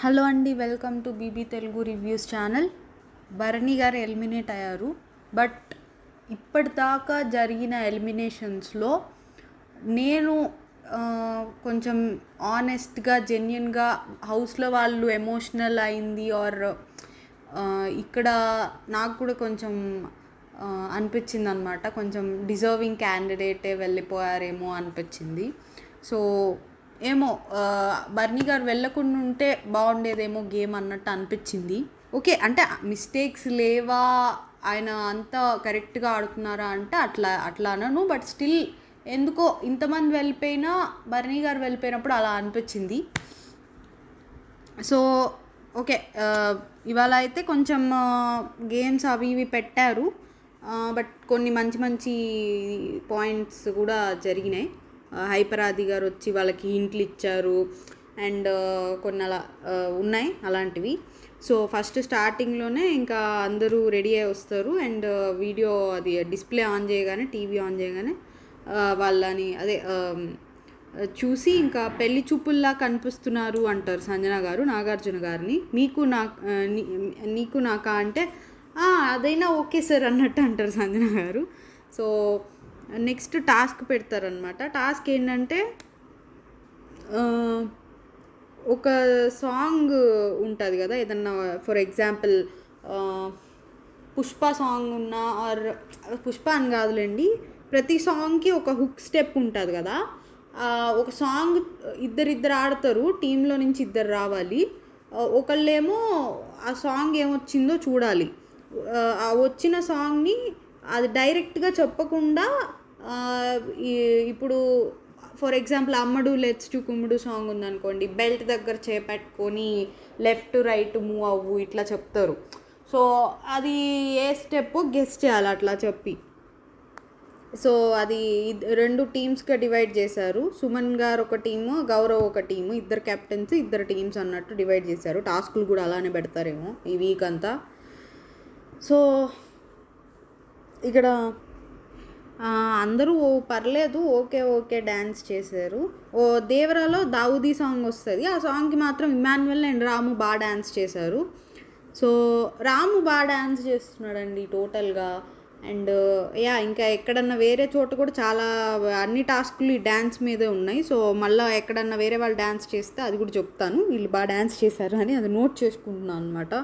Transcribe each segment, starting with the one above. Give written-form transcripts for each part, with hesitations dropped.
Hello అండి, welcome to BB Telugu reviews channel. Bharani గారు eliminate అయ్యారు. బట్ ఇప్పటిదాకా జరిగిన ఎలిమినేషన్స్లో నేను కొంచెం ఆనెస్ట్గా జెన్యున్గా హౌస్లో వాళ్ళు ఎమోషనల్ అయింది ఆర్ ఇక్కడ నాకు కూడా కొంచెం అనిపించింది అనమాట. కొంచెం డిజర్వింగ్ క్యాండిడేటే వెళ్ళిపోయారేమో అనిపించింది. సో ఏమో బర్నీ గారు వెళ్ళకుండా ఉంటే బాగుండేదేమో గేమ్ అన్నట్టు అనిపించింది. ఓకే, అంటే మిస్టేక్స్ లేవా, ఆయన అంతా కరెక్ట్గా ఆడుతున్నారా అంటే అట్లా అనను. బట్ స్టిల్ ఎందుకో ఇంతమంది వెళ్ళిపోయినా బర్నీ గారు వెళ్ళిపోయినప్పుడు అలా అనిపించింది. సో ఓకే, ఇవాళ అయితే కొంచెం గేమ్స్ అవి ఇవి పెట్టారు. బట్ కొన్ని మంచి మంచి పాయింట్స్ కూడా జరిగినాయి. హైపరాది గారు వచ్చి వాళ్ళకి హింట్లు ఇచ్చారు అండ్ కొన్ని అలా ఉన్నాయి అలాంటివి. సో ఫస్ట్ స్టార్టింగ్లోనే ఇంకా అందరూ రెడీ అయ్యి వస్తారు అండ్ వీడియో అది డిస్ప్లే ఆన్ చేయగానే, టీవీ ఆన్ చేయగానే వాళ్ళని అదే చూసి ఇంకా పెళ్లి చూపుల్లా కనిపిస్తున్నారు అంటారు సంజన గారు నాగార్జున గారిని. నీకు నాకా అంటే అదైనా ఓకే సార్ అన్నట్టు అంటారు సంజన గారు. సో నెక్స్ట్ టాస్క్ పెడతారనమాట. టాస్క్ ఏంటంటే ఒక సాంగ్ ఉంటుంది కదా, ఏదన్నా ఫర్ ఎగ్జాంపుల్ పుష్ప సాంగ్ ఉన్నా ఆర్ పుష్ప అని కాదులేండి, ప్రతి సాంగ్కి ఒక హుక్ స్టెప్ ఉంటుంది కదా. ఒక సాంగ్ ఇద్దరు ఆడతారు, టీంలో నుంచి ఇద్దరు రావాలి. ఒకళ్ళేమో ఆ సాంగ్ ఏమొచ్చిందో చూడాలి. ఆ వచ్చిన సాంగ్ని అది డైరెక్ట్గా చెప్పకుండా ఇప్పుడు ఫర్ ఎగ్జాంపుల్ అమ్మడు లెట్స్ టు కుమ్ముడు సాంగ్ ఉందనుకోండి, బెల్ట్ దగ్గర చేపెట్టుకొని లెఫ్ట్ రైట్ మూవ్ అవ్వు ఇట్లా చెప్తారు. సో అది ఏ స్టెప్ గెస్ చేయాలి అట్లా చెప్పి. సో అది రెండు టీమ్స్గా డివైడ్ చేశారు. సుమన్ గారు ఒక టీము, గౌరవ్ ఒక టీము, ఇద్దరు కెప్టెన్స్ ఇద్దరు టీమ్స్ అన్నట్టు డివైడ్ చేశారు. టాస్కులు కూడా అలానే పెడతారేమో ఈ వీక్ అంతా. సో ఇక్కడ అందరూ పర్లేదు ఓకే డ్యాన్స్ చేశారు. దేవరాలో దావుదీ సాంగ్ వస్తుంది, ఆ సాంగ్కి మాత్రం ఇమాన్యుయల్ అండ్ రాము బాగా డ్యాన్స్ చేశారు. సో రాము బాగా డ్యాన్స్ చేస్తున్నాడండి టోటల్గా. అండ్ ఇంకా ఎక్కడన్నా వేరే చోట కూడా చాలా అన్ని టాస్కులు ఈ డ్యాన్స్ మీదే ఉన్నాయి. సో మళ్ళీ ఎక్కడన్నా వేరే వాళ్ళు డ్యాన్స్ చేస్తే అది కూడా చెప్తాను, వీళ్ళు బాగా డ్యాన్స్ చేశారు అని. అది నోట్ చేసుకుంటున్నాను అనమాట,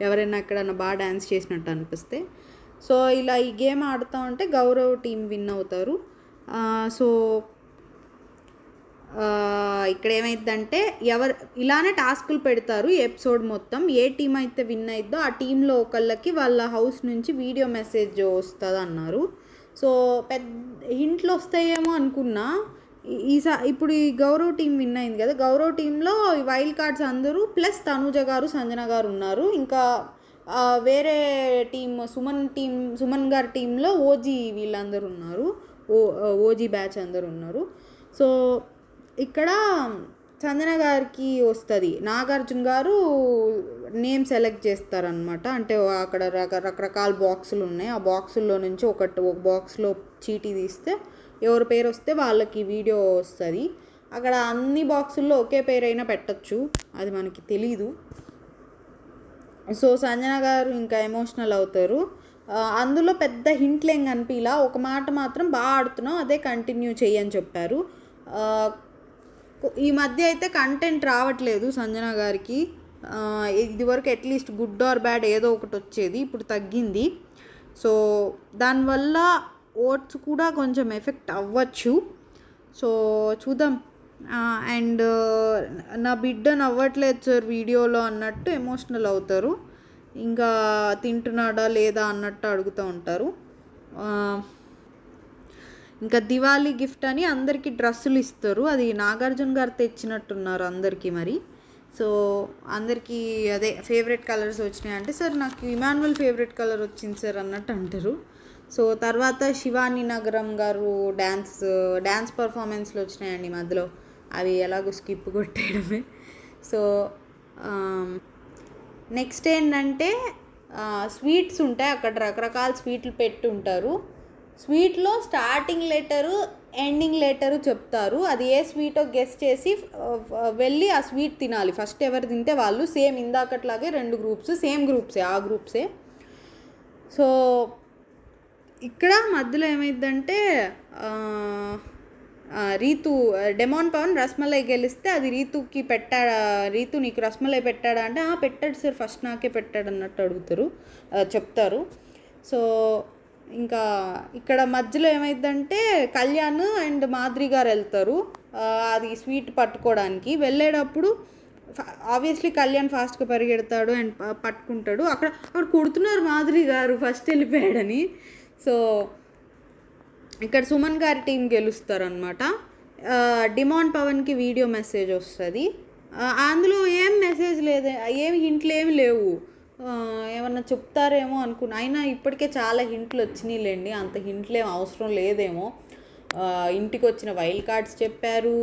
ఎవరైనా ఎక్కడన్నా బాగా డ్యాన్స్ చేసినట్టు అనిపిస్తే. సో ఇలా ఈ గేమ్ ఆడుతూ ఉంటే గౌరవ్ టీం విన్ అవుతారు. సో ఇక్కడ ఏమైందంటే ఇలానే టాస్కులు పెడతారు ఎపిసోడ్ మొత్తం. ఏ టీం అయితే విన్ అయిద్దో ఆ టీంలో ఒకళ్ళకి వాళ్ళ హౌస్ నుంచి వీడియో మెసేజ్ వస్తుంది అన్నారు. సో పెద్ద హింట్లు వస్తాయేమో అనుకున్నా. ఇప్పుడు ఈ గౌరవ్ టీం విన్ అయింది కదా, గౌరవ్ టీంలో వైల్డ్ కార్డ్స్ అందరూ ప్లస్ తనూజ గారు సంజన గారు ఉన్నారు. ఇంకా వేరే టీం సుమన్ గారి టీంలో ఓజీ వీళ్ళందరూ ఉన్నారు, ఓజీ బ్యాచ్ అందరూ ఉన్నారు. సో ఇక్కడ సంజన గారికి వస్తుంది, నాగార్జున గారు నేమ్ సెలెక్ట్ చేస్తారనమాట. అంటే అక్కడ రకరకాల బాక్సులు ఉన్నాయి, ఆ బాక్సుల్లో నుంచి ఒక బాక్స్లో చీటీ తీస్తే ఎవరి పేరు వస్తే వాళ్ళకి వీడియో వస్తుంది. అక్కడ అన్ని బాక్సుల్లో ఒకే పేరైనా పెట్టచ్చు, అది మనకి తెలీదు. సో సంజన గారు ఇంకా ఎమోషనల్ అవుతారు. అందులో పెద్ద హింట్లు ఏం కనిపించలా, ఒక మాట మాత్రం బాగా ఆడుతున్నావు అదే కంటిన్యూ చెయ్యని చెప్పారు. ఈ మధ్య అయితే కంటెంట్ రావట్లేదు సంజన గారికి. ఇదివరకు అట్లీస్ట్ గుడ్ ఆర్ బ్యాడ్ ఏదో ఒకటి వచ్చేది, ఇప్పుడు తగ్గింది. సో దానివల్ల ఓట్స్ కూడా కొంచెం ఎఫెక్ట్ అవ్వచ్చు. సో చూద్దాం. అండ్ నా బిడ్డ నవ్వట్లేదు సార్ వీడియోలో అన్నట్టు ఎమోషనల్ అవుతారు. ఇంకా తింటున్నాడా లేదా అన్నట్టు అడుగుతూ ఉంటారు. ఇంకా దివాళీ గిఫ్ట్ అని అందరికీ డ్రెస్సులు ఇస్తారు, అది నాగార్జున గారు తెచ్చినట్టున్నారు అందరికీ మరి. సో అందరికీ అదే ఫేవరెట్ కలర్స్ వచ్చినాయి అంటే, సార్ నాకు ఇమాన్యుయల్ ఫేవరెట్ కలర్ వచ్చింది సార్ అన్నట్టు అంటారు. సో తర్వాత శివాని నగరం గారు డ్యాన్స్ పర్ఫార్మెన్స్లు వచ్చినాయండి మధ్యలో, అవి ఎలాగో స్కిప్ కొట్టేయడమే. సో నెక్స్ట్ ఏంటంటే స్వీట్స్ ఉంటాయి, అక్కడ రకరకాల స్వీట్లు పెట్టి ఉంటారు. స్వీట్లో స్టార్టింగ్ లెటరు ఎండింగ్ లెటరు చెప్తారు. అది ఏ స్వీటో గెస్ చేసి వెళ్ళి ఆ స్వీట్ తినాలి. ఫస్ట్ ఎవరు తింటే వాళ్ళు. సేమ్ ఇందాకట్లాగే 2 గ్రూప్స్, సేమ్ గ్రూప్సే, ఆ గ్రూప్సే. సో ఇక్కడ మధ్యలో ఏమైందంటే రీతు డెమాన్ పవన్ రస్మలై గెలిస్తే అది రీతుకి పెట్టాడా, రీతు నీకు రస్మలై పెట్టాడా అంటే పెట్టాడు సార్, ఫస్ట్ నాకే పెట్టాడు అన్నట్టు అడుగుతారు, చెప్తారు. సో ఇంకా ఇక్కడ మధ్యలో ఏమైందంటే కళ్యాణ్ అండ్ మాధురి గారు వెళ్తారు అది స్వీట్ పట్టుకోవడానికి. వెళ్ళేటప్పుడు ఆబ్వియస్లీ కళ్యాణ్ ఫాస్ట్గా పరిగెడతాడు అండ్ పట్టుకుంటాడు. అక్కడ కొడుతున్నారు మాధురి గారు ఫస్ట్ వెళ్ళిపోయాడని. సో ఇక్కడ సుమన్ గారి టీం గెలుస్తారు అనమాట. డిమాండ్ పవన్కి వీడియో మెసేజ్ వస్తుంది. అందులో ఏం మెసేజ్ లేదు, ఏమి హింట్లు ఏమి లేవు. ఏమన్నా చెప్తారేమో అనుకున్నా, అయినా ఇప్పటికే చాలా హింట్లు వచ్చినాయిలేండి, అంత హింట్లు ఏం అవసరం లేదేమో. ఇంటికి వచ్చిన వైల్డ్ కార్డ్స్ చెప్పారు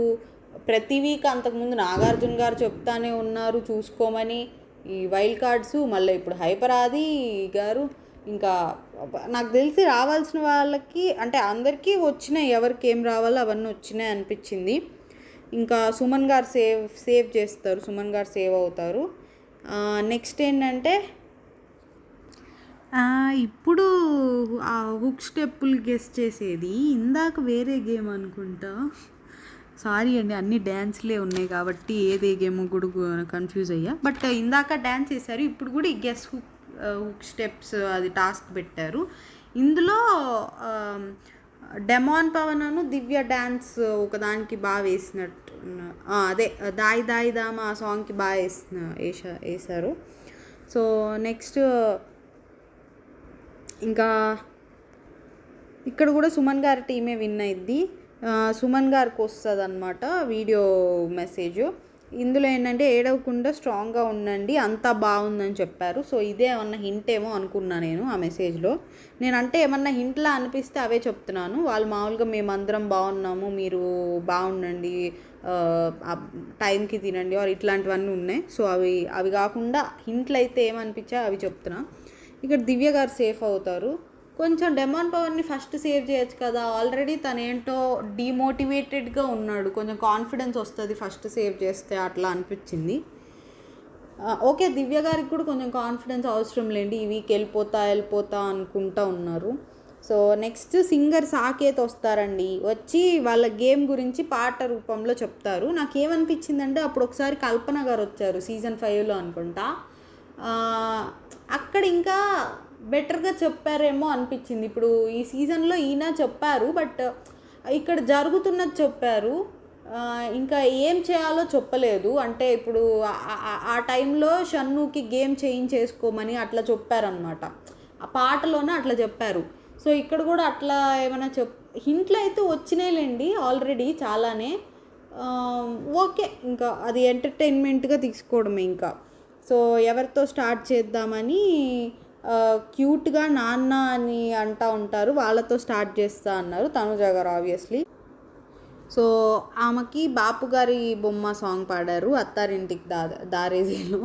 ప్రతి వీక్. అంతకుముందు నాగార్జున గారు చెప్తానే ఉన్నారు చూసుకోమని ఈ వైల్డ్ కార్డ్స్. మళ్ళీ ఇప్పుడు హైపర్ ఆది గారు, ఇంకా నాకు తెలిసి రావాల్సిన వాళ్ళకి అంటే అందరికీ వచ్చినాయి, ఎవరికి ఏం రావాలో అవన్నీ వచ్చినాయి అనిపించింది. ఇంకా సుమన్ గారు సేవ్ చేస్తారు, సుమన్ గారు సేవ్ అవుతారు. నెక్స్ట్ ఏంటంటే ఇప్పుడు ఆ హుక్ స్టెప్పులు గెస్ చేసేది ఇందాక వేరే గేమ్ అనుకుంటా, సారీ అండి అన్ని డ్యాన్స్లే ఉన్నాయి కాబట్టి ఏదే గేమ్ కూడా కన్ఫ్యూజ్ అయ్యా. బట్ ఇందాక డ్యాన్స్ చేశారు, ఇప్పుడు కూడా ఈ గెస్ హుక్ స్టెప్స్ అది టాస్క్ పెట్టారు. ఇందులో డెమాన్ పవన్ దివ్య డ్యాన్స్ ఒకదానికి బాగా వేసినట్టు, అదే దాయి దాయి దామ ఆ సాంగ్కి బాగా వేశారు. సో నెక్స్ట్ ఇంకా ఇక్కడ కూడా సుమన్ గారి టీమే విన్ అయింది. సుమన్ గారికి వస్తుంది అనమాట వీడియో మెసేజ్. ఇందులో ఏంటంటే ఏడవకుండా స్ట్రాంగ్గా ఉండండి అంతా బాగుందని చెప్పారు. సో ఇదే ఏమన్నా హింట్ ఏమో అనుకున్నా నేను ఆ మెసేజ్లో. నేనంటే ఏమన్నా హింట్లా అనిపిస్తే అవే చెప్తున్నాను. వాళ్ళు మామూలుగా మేమందరం బాగున్నాము, మీరు బాగుండండి, టైంకి తినండి ఆర్ ఇట్లాంటివన్నీ ఉన్నాయి. సో అవి కాకుండా హింట్లు అయితే ఏమనిపించా అవి చెప్తున్నా. ఇక్కడ దివ్య గారు సేఫ్ అవుతారు. కొంచెం డెమాన్ పవర్ని ఫస్ట్ సేవ్ చేయొచ్చు కదా, ఆల్రెడీ తనేంటో డీమోటివేటెడ్గా ఉన్నాడు, కొంచెం కాన్ఫిడెన్స్ వస్తుంది ఫస్ట్ సేవ్ చేస్తే అట్లా అనిపించింది. ఓకే దివ్య గారికి కూడా కొంచెం కాన్ఫిడెన్స్ అవసరం లేండి, ఈ వీక్ వెళ్ళిపోతా అనుకుంటా ఉన్నారు. సో నెక్స్ట్ సింగర్ సాకేత్ వస్తారండి, వచ్చి వాళ్ళ గేమ్ గురించి పాట రూపంలో చెప్తారు. నాకేమనిపించిందంటే అప్పుడు ఒకసారి కల్పన గారు వచ్చారు సీజన్ 5లో అనుకుంటా, అక్కడ ఇంకా బెటర్గా చెప్పారేమో అనిపించింది. ఇప్పుడు ఈ సీజన్లో ఈయన చెప్పారు బట్ ఇక్కడ జరుగుతున్నది చెప్పారు, ఇంకా ఏం చేయాలో చెప్పలేదు. అంటే ఇప్పుడు ఆ టైంలో షన్నుకి గేమ్ చేయించేసుకోమని అట్లా చెప్పారనమాట, ఆ పాటలోనే అట్లా చెప్పారు. సో ఇక్కడ కూడా అట్లా ఏమైనా హింట్లు అయితే వచ్చినాయిలేండి ఆల్రెడీ చాలానే. ఓకే ఇంకా అది ఎంటర్టైన్మెంట్గా తీసుకోవడమే ఇంకా. సో ఎవరితో స్టార్ట్ చేద్దామని క్యూట్గా నాన్న అని అంటూ ఉంటారు, వాళ్ళతో స్టార్ట్ చేస్తా అన్నారు తనుజ గారు ఆబ్వియస్లీ. సో ఆమెకి బాపు గారి బొమ్మ సాంగ్ పాడారు అత్తారింటికి దారేజీలో.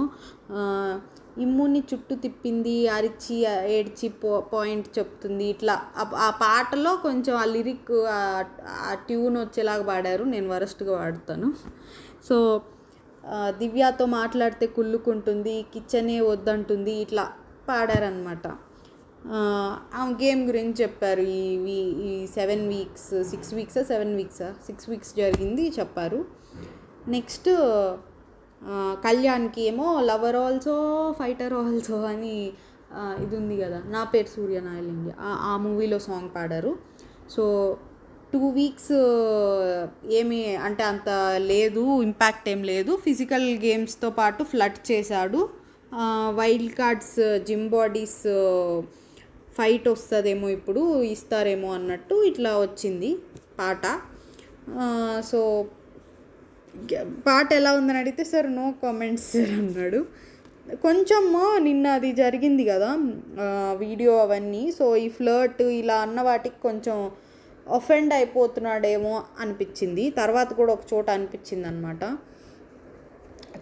ఇమ్ముని చుట్టూ తిప్పింది, అరిచి ఏడ్చి పాయింట్ చెప్తుంది, ఇట్లా ఆ పాటలో కొంచెం ఆ లిరిక్ ఆ ట్యూన్ వచ్చేలాగా పాడారు. నేను వరస్ట్గా పాడుతాను. సో దివ్యతో మాట్లాడితే కుళ్ళుకుంటుంది, కిచెనే వద్దంటుంది, ఇట్లా పాడారనమాట. ఆ గేమ్ గురించి చెప్పారు. ఈ 7 వీక్స్ 6 వీక్స్ జరిగింది చెప్పారు. నెక్స్ట్ కళ్యాణ్కి ఏమో లవర్ ఆల్సో ఫైటర్ ఆల్సో అని ఇది ఉంది కదా, నా పేరు సూర్యనాయలింగి, ఆ మూవీలో సాంగ్ పాడారు. సో 2 వీక్స్ ఏమి అంటే అంత లేదు, ఇంపాక్ట్ ఏం లేదు. ఫిజికల్ గేమ్స్తో పాటు ఫ్లడ్ చేశాడు. Wild cards gym bodies fight వస్తుందేమో ఇప్పుడు ఇస్తారేమో అన్నట్టు ఇట్లా వచ్చింది పాట. సో పాట ఎలా ఉందని అడిగితే సార్ నో కామెంట్స్ సార్ అన్నాడు. కొంచెము నిన్న అది జరిగింది కదా వీడియో అవన్నీ, సో ఈ ఫ్లర్ట్ ఇలా అన్న వాటికి కొంచెం అఫెండ్ అయిపోతున్నాడేమో అనిపించింది. తర్వాత కూడా ఒక చోట అనిపించింది అనమాట.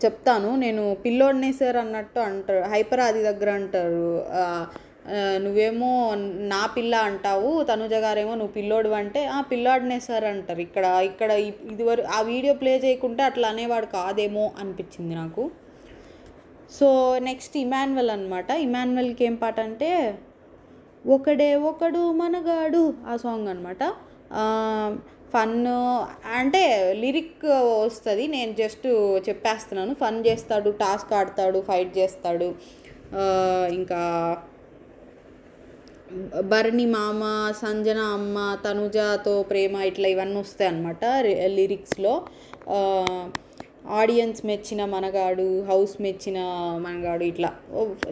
చెప్తాను, నేను పిల్లోడినే సార్ అన్నట్టు అంటారు, హైపర్ ఆది దగ్గర అంటారు, నువ్వేమో నా పిల్ల అంటావు, తనుజ గారేమో నువ్వు పిల్లోడు అంటే పిల్లాడినే సార్ అంటారు. ఇక్కడ ఇదివరకు ఆ వీడియో ప్లే చేయకుంటే అట్లా అనేవాడు కాదేమో అనిపించింది నాకు. సో నెక్స్ట్ ఇమాన్యువల్ అనమాట. ఇమాన్యువల్కి ఏం పాట అంటే ఒకడే ఒకడు మనగాడు ఆ సాంగ్ అనమాట. ఫన్ అంటే లిరిక్ వస్తుంది, నేను జస్ట్ చెప్పేస్తున్నాను. ఫన్ చేస్తాడు, టాస్క్ ఆడతాడు, ఫైట్ చేస్తాడు. ఇంకా భరణి మామ, సంజన అమ్మ, తనుజతో ప్రేమ ఇట్లా ఇవన్నీ వస్తాయి అన్నమాట లిరిక్స్లో. ఆడియన్స్ మెచ్చిన మనగాడు, హౌస్ మెచ్చిన మనగాడు, ఇట్లా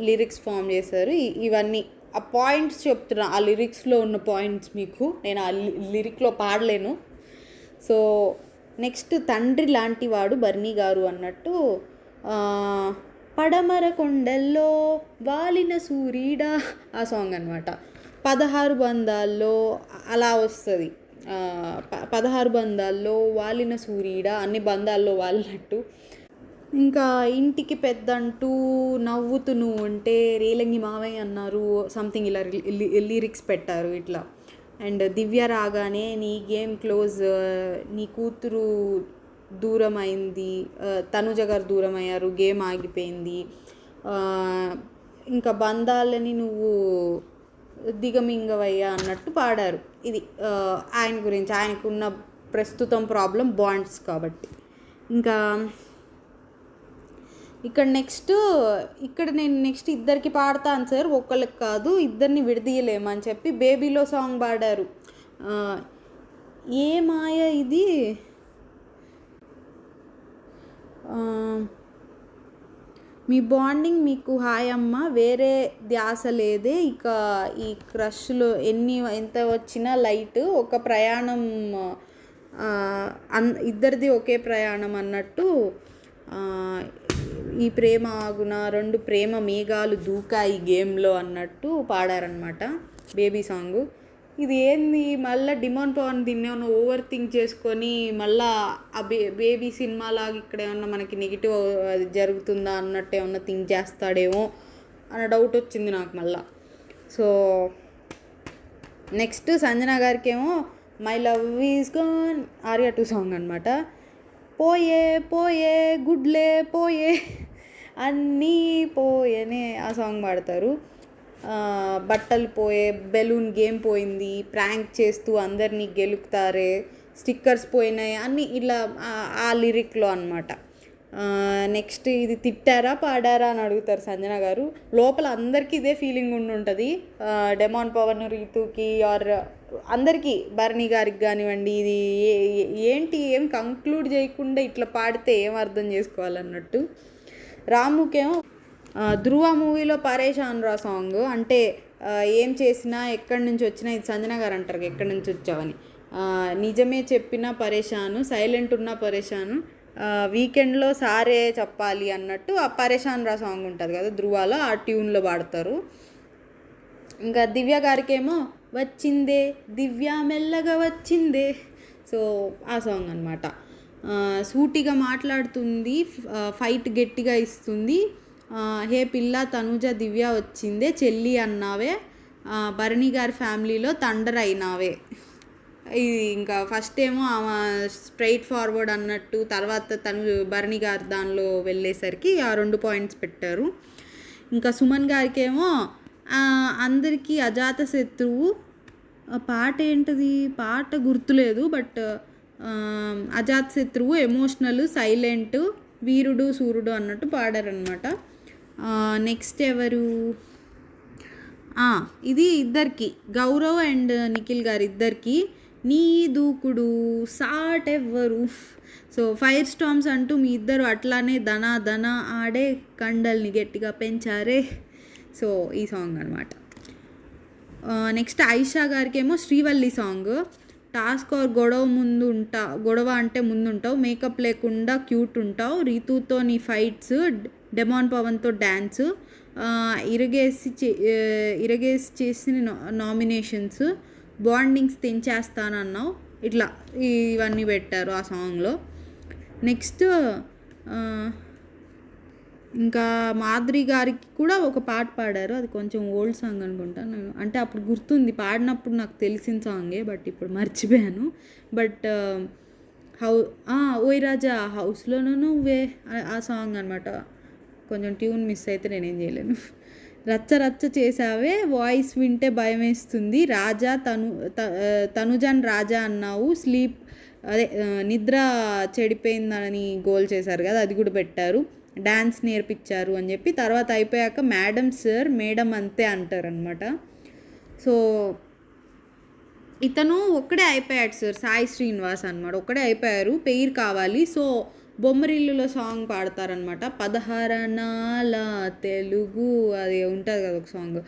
లిరిక్స్ ఫామ్ చేశారు. ఇవన్నీ ఆ పాయింట్స్ చెప్తున్నా, ఆ లిరిక్స్లో ఉన్న పాయింట్స్ మీకు. నేను ఆ లిరిక్లో పాడలేను. సో నెక్స్ట్ తండ్రి లాంటి వాడు బర్నీ గారు అన్నట్టు, పడమర కొండల్లో వాలిన సూర్యుడా ఆ సాంగ్ అనమాట. 16 బంధాల్లో అలా వస్తుంది. 16 బంధాల్లో వాలిన సూర్యుడా, అన్ని బంధాల్లో వాలినట్టు. ఇంకా ఇంటికి పెద్దంటూ నవ్వుతూ నువ్వు ఉంటే రేలంగి మావయ్య అన్నారు, సంథింగ్ ఇలా లిరిక్స్ పెట్టారు ఇట్లా. అండ్ దివ్య రాగానే నీ గేమ్ క్లోజ్, నీ కూతురు దూరం అయింది, తనుజ గారు దూరం అయ్యారు, గేమ్ ఆగిపోయింది, ఇంకా బంధాలని నువ్వు దిగమింగవయ్యా అన్నట్టు పాడారు. ఇది ఆయన గురించి, ఆయనకున్న ప్రస్తుతం ప్రాబ్లం బాండ్స్ కాబట్టి. ఇంకా ఇక్కడ నేను నెక్స్ట్ ఇద్దరికి పాడతాను సార్, ఒక్కళ్ళకి కాదు, ఇద్దరిని విడదీయలేమని చెప్పి బేబీలో సాంగ్ పాడారు. ఏ మాయ ఇది, మీ బాండింగ్ మీకు హాయ్ అమ్మ, వేరే ధ్యాస లేదే, ఇక ఈ క్రష్లో ఎంత వచ్చినా లైట్, ఒక ప్రయాణం ఇద్దరిది ఒకే ప్రయాణం అన్నట్టు, ఈ ప్రేమ ఆగున, 2 ప్రేమ మేఘాలు దూకాయి గేమ్లో అన్నట్టు పాడారనమాట బేబీ సాంగు. ఇది ఏంది మళ్ళీ డిమాండ్ పవన్ దీన్ని ఏమన్నా ఓవర్ థింక్ చేసుకొని మళ్ళీ ఆ బేబీ సినిమాలాగా ఇక్కడ ఏమన్నా మనకి నెగిటివ్ అది జరుగుతుందా అన్నట్టు ఏమన్నా థింక్ చేస్తాడేమో అన్న డౌట్ వచ్చింది నాకు మళ్ళా. సో నెక్స్ట్ సంజన గారికి ఏమో my love is gone Arya 2 song అనమాట. పోయే పోయే గుడ్లే పోయే అన్నీ పోయేనే ఆ సాంగ్ పాడతారు. బట్టలు పోయే, బెలూన్ గేమ్ పోయింది, ప్రాంక్ చేస్తూ అందరినీ గెలుపుతారే, స్టిక్కర్స్ పోయినాయి, అన్నీ ఇలా ఆ లిరిక్లో అనమాట. నెక్స్ట్ ఇది తిట్టారా పాడారా అని అడుగుతారు సంజన గారు. లోపల అందరికీ ఇదే ఫీలింగ్ ఉంటుంది, డెమాన్ పవన్, రీతుకి ఆర్ అందరికీ, భరణి గారికి కానివ్వండి. ఇది ఏం కంక్లూడ్ చేయకుండా ఇట్లా పాడితే ఏం అర్థం చేసుకోవాలన్నట్టు. రాముకేమో ధృవ మూవీలో పరేషాన్ రా సాంగ్ అంటే ఏం చేసినా ఎక్కడి నుంచి వచ్చినా, ఇది సంజన గారు అంటారు ఎక్కడి నుంచి వచ్చావని, నిజమే చెప్పినా పరేషాను, సైలెంట్ ఉన్నా పరేషాను, వీకెండ్లో సారే చెప్పాలి అన్నట్టు ఆ పరేషాన్ రా సాంగ్ ఉంటుంది కదా ధృవాలో, ఆ ట్యూన్లో పాడతారు. ఇంకా దివ్య గారికేమో వచ్చిందే దివ్య మెల్లగా వచ్చిందే, సో ఆ సాంగ్ అనమాట. సూటిగా మాట్లాడుతుంది, ఫైట్ గట్టిగా ఇస్తుంది, హే పిల్ల తనుజ దివ్య వచ్చిందే, చెల్లి అన్నావే, భరణి గారి ఫ్యామిలీలో తండర్ అయినావే. ఇది ఇంకా ఫస్ట్ ఏమో ఆమె స్ట్రైట్ ఫార్వర్డ్ అన్నట్టు, తర్వాత భరణి గారి దానిలో వెళ్ళేసరికి ఆ 2 పాయింట్స్ పెట్టారు. ఇంకా సుమన్ గారికి ఏమో అందరికీ అజాత శత్రువు, పాట ఏంటిది, పాట గుర్తులేదు, బట్ అజాత శత్రువు, ఎమోషనల్, సైలెంట్, వీరుడు సూర్యుడు అన్నట్టు పాడారనమాట. నెక్స్ట్ ఎవరు, ఇది ఇద్దరికి, గౌరవ్ అండ్ నిఖిల్ గారు ఇద్దరికి, నీ దూకుడు సాట్ ఎవ్వరు, సో ఫైర్ స్టామ్స్ అంటూ మీ ఇద్దరు అట్లానే ధన ఆడే కండల్ని గట్టిగా పెంచారే, సో ఈ సాంగ్ అనమాట. నెక్స్ట్ ఆయిషా గారికి ఏమో శ్రీవల్లి సాంగ్, టాస్క్ ఆర్ గొడవ అంటే ముందుంటావు, మేకప్ లేకుండా క్యూట్ ఉంటావు, రీతుతో నీ ఫైట్స్, డెమాన్ పవన్తో డ్యాన్స్, ఇరగేసి చేసిన నామినేషన్స్, బాండింగ్స్ తెంచేస్తానన్నావు, ఇట్లా ఇవన్నీ పెట్టారు ఆ సాంగ్లో. నెక్స్ట్ ఇంకా మాధురి గారికి కూడా ఒక పాట పాడారు, అది కొంచెం ఓల్డ్ సాంగ్ అనుకుంటా. నేను అంటే అప్పుడు గుర్తుంది, పాడినప్పుడు నాకు తెలిసిన సాంగే, బట్ ఇప్పుడు మర్చిపోయాను. బట్ హౌ ఓయ్ రాజా హౌస్లోనూ నువ్వే ఆ సాంగ్ అనమాట. కొంచెం ట్యూన్ మిస్ అయితే నేనేం చేయలేను. రచ్చ రచ్చ చేసావే వాయిస్ వింటే భయం వేస్తుంది, రాజా తనుజాన్ రాజా అన్నావు, స్లీప్ అదే నిద్ర చెడిపోయిందని గోల్ చేశారు కదా, అది కూడా పెట్టారు. డ్యాన్స్ నేర్పించారు అని చెప్పి తర్వాత అయిపోయాక మేడం సార్ మేడం అంతే అంటారనమాట. సో ఇతను ఒక్కడే అయిపోయాడు సార్, సాయి శ్రీనివాస్ అనమాట, ఒక్కడే అయిపోయారు, పెయిర్ కావాలి. సో బొమ్మరిల్లులో సాంగ్ పాడతారనమాట, 16 తెలుగు అది ఉంటుంది కదా ఒక సాంగ్,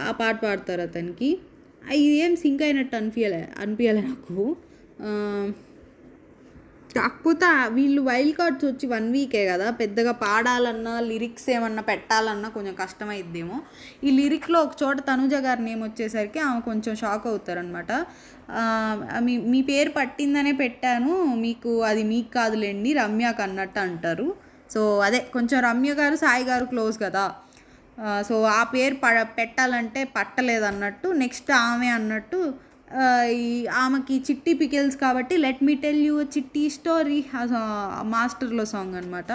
ఆ పాట పాడతారు అతనికి. ఇది ఏం సింక్ అయినట్టు అనిపించలే నాకు. కాకపోతే వీళ్ళు వైల్డ్ కార్డ్స్ వచ్చి 1 వీకే కదా, పెద్దగా పాడాలన్నా లిరిక్స్ ఏమన్నా పెట్టాలన్నా కొంచెం కష్టమైద్దేమో. ఈ లిరిక్లో ఒక చోట తనుజ గారి నేమ్ వచ్చేసరికి ఆమె కొంచెం షాక్ అవుతారనమాట. మీ పేరు పట్టిందనే పెట్టాను, మీకు కాదులేండి రమ్యకు అన్నట్టు అంటారు. సో అదే కొంచెం రమ్య గారు సాయి గారు క్లోజ్ కదా, సో ఆ పేరు పెట్టాలంటే పట్టలేదన్నట్టు. నెక్స్ట్ ఆమె అన్నట్టు ఆమెకి చిట్టి పికిల్స్ కాబట్టి లెట్ మీ టెల్ యూ చిట్టి స్టోరీ మాస్టర్లో సాంగ్ అనమాట.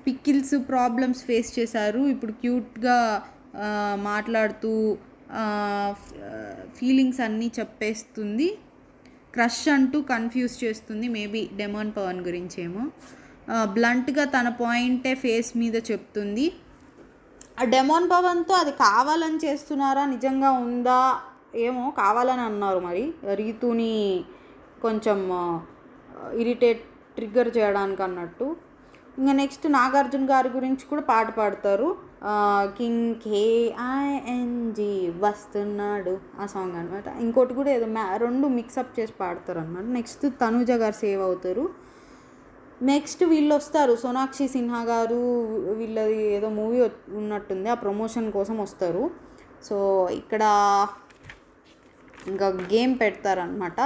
పికిల్స్ ప్రాబ్లమ్స్ ఫేస్ చేశారు, ఇప్పుడు క్యూట్గా మాట్లాడుతూ ఫీలింగ్స్ అన్నీ చెప్పేస్తుంది, క్రష్ అంటూ కన్ఫ్యూజ్ చేస్తుంది, మేబీ డెమాన్ పవన్ గురించేమో. బ్లంట్గా తన పాయింటే ఫేస్ మీద చెప్తుంది. ఆ డెమాన్ పవన్తో అది కావాలని చేస్తున్నారా, నిజంగా ఉందా ఏమో, కావాలని అన్నారు మరి, రీతుని కొంచెం ట్రిగ్గర్ చేయడానికి అన్నట్టు. ఇంకా నెక్స్ట్ నాగార్జున గారి గురించి కూడా పాట పాడతారు, కింగ్ KING వస్తున్నాడు ఆ సాంగ్ అనమాట. ఇంకోటి కూడా ఏదో రెండు మిక్సప్ చేసి పాడతారు అనమాట. నెక్స్ట్ తనుజ గారు సేవ్ అవుతారు. నెక్స్ట్ వీళ్ళు వస్తారు, సోనాక్షి సిన్హా గారు, వీళ్ళది ఏదో మూవీ ఉన్నట్టుంది, ఆ ప్రమోషన్ కోసం వస్తారు. సో ఇక్కడ ఇంకా గేమ్ పెడతారనమాట.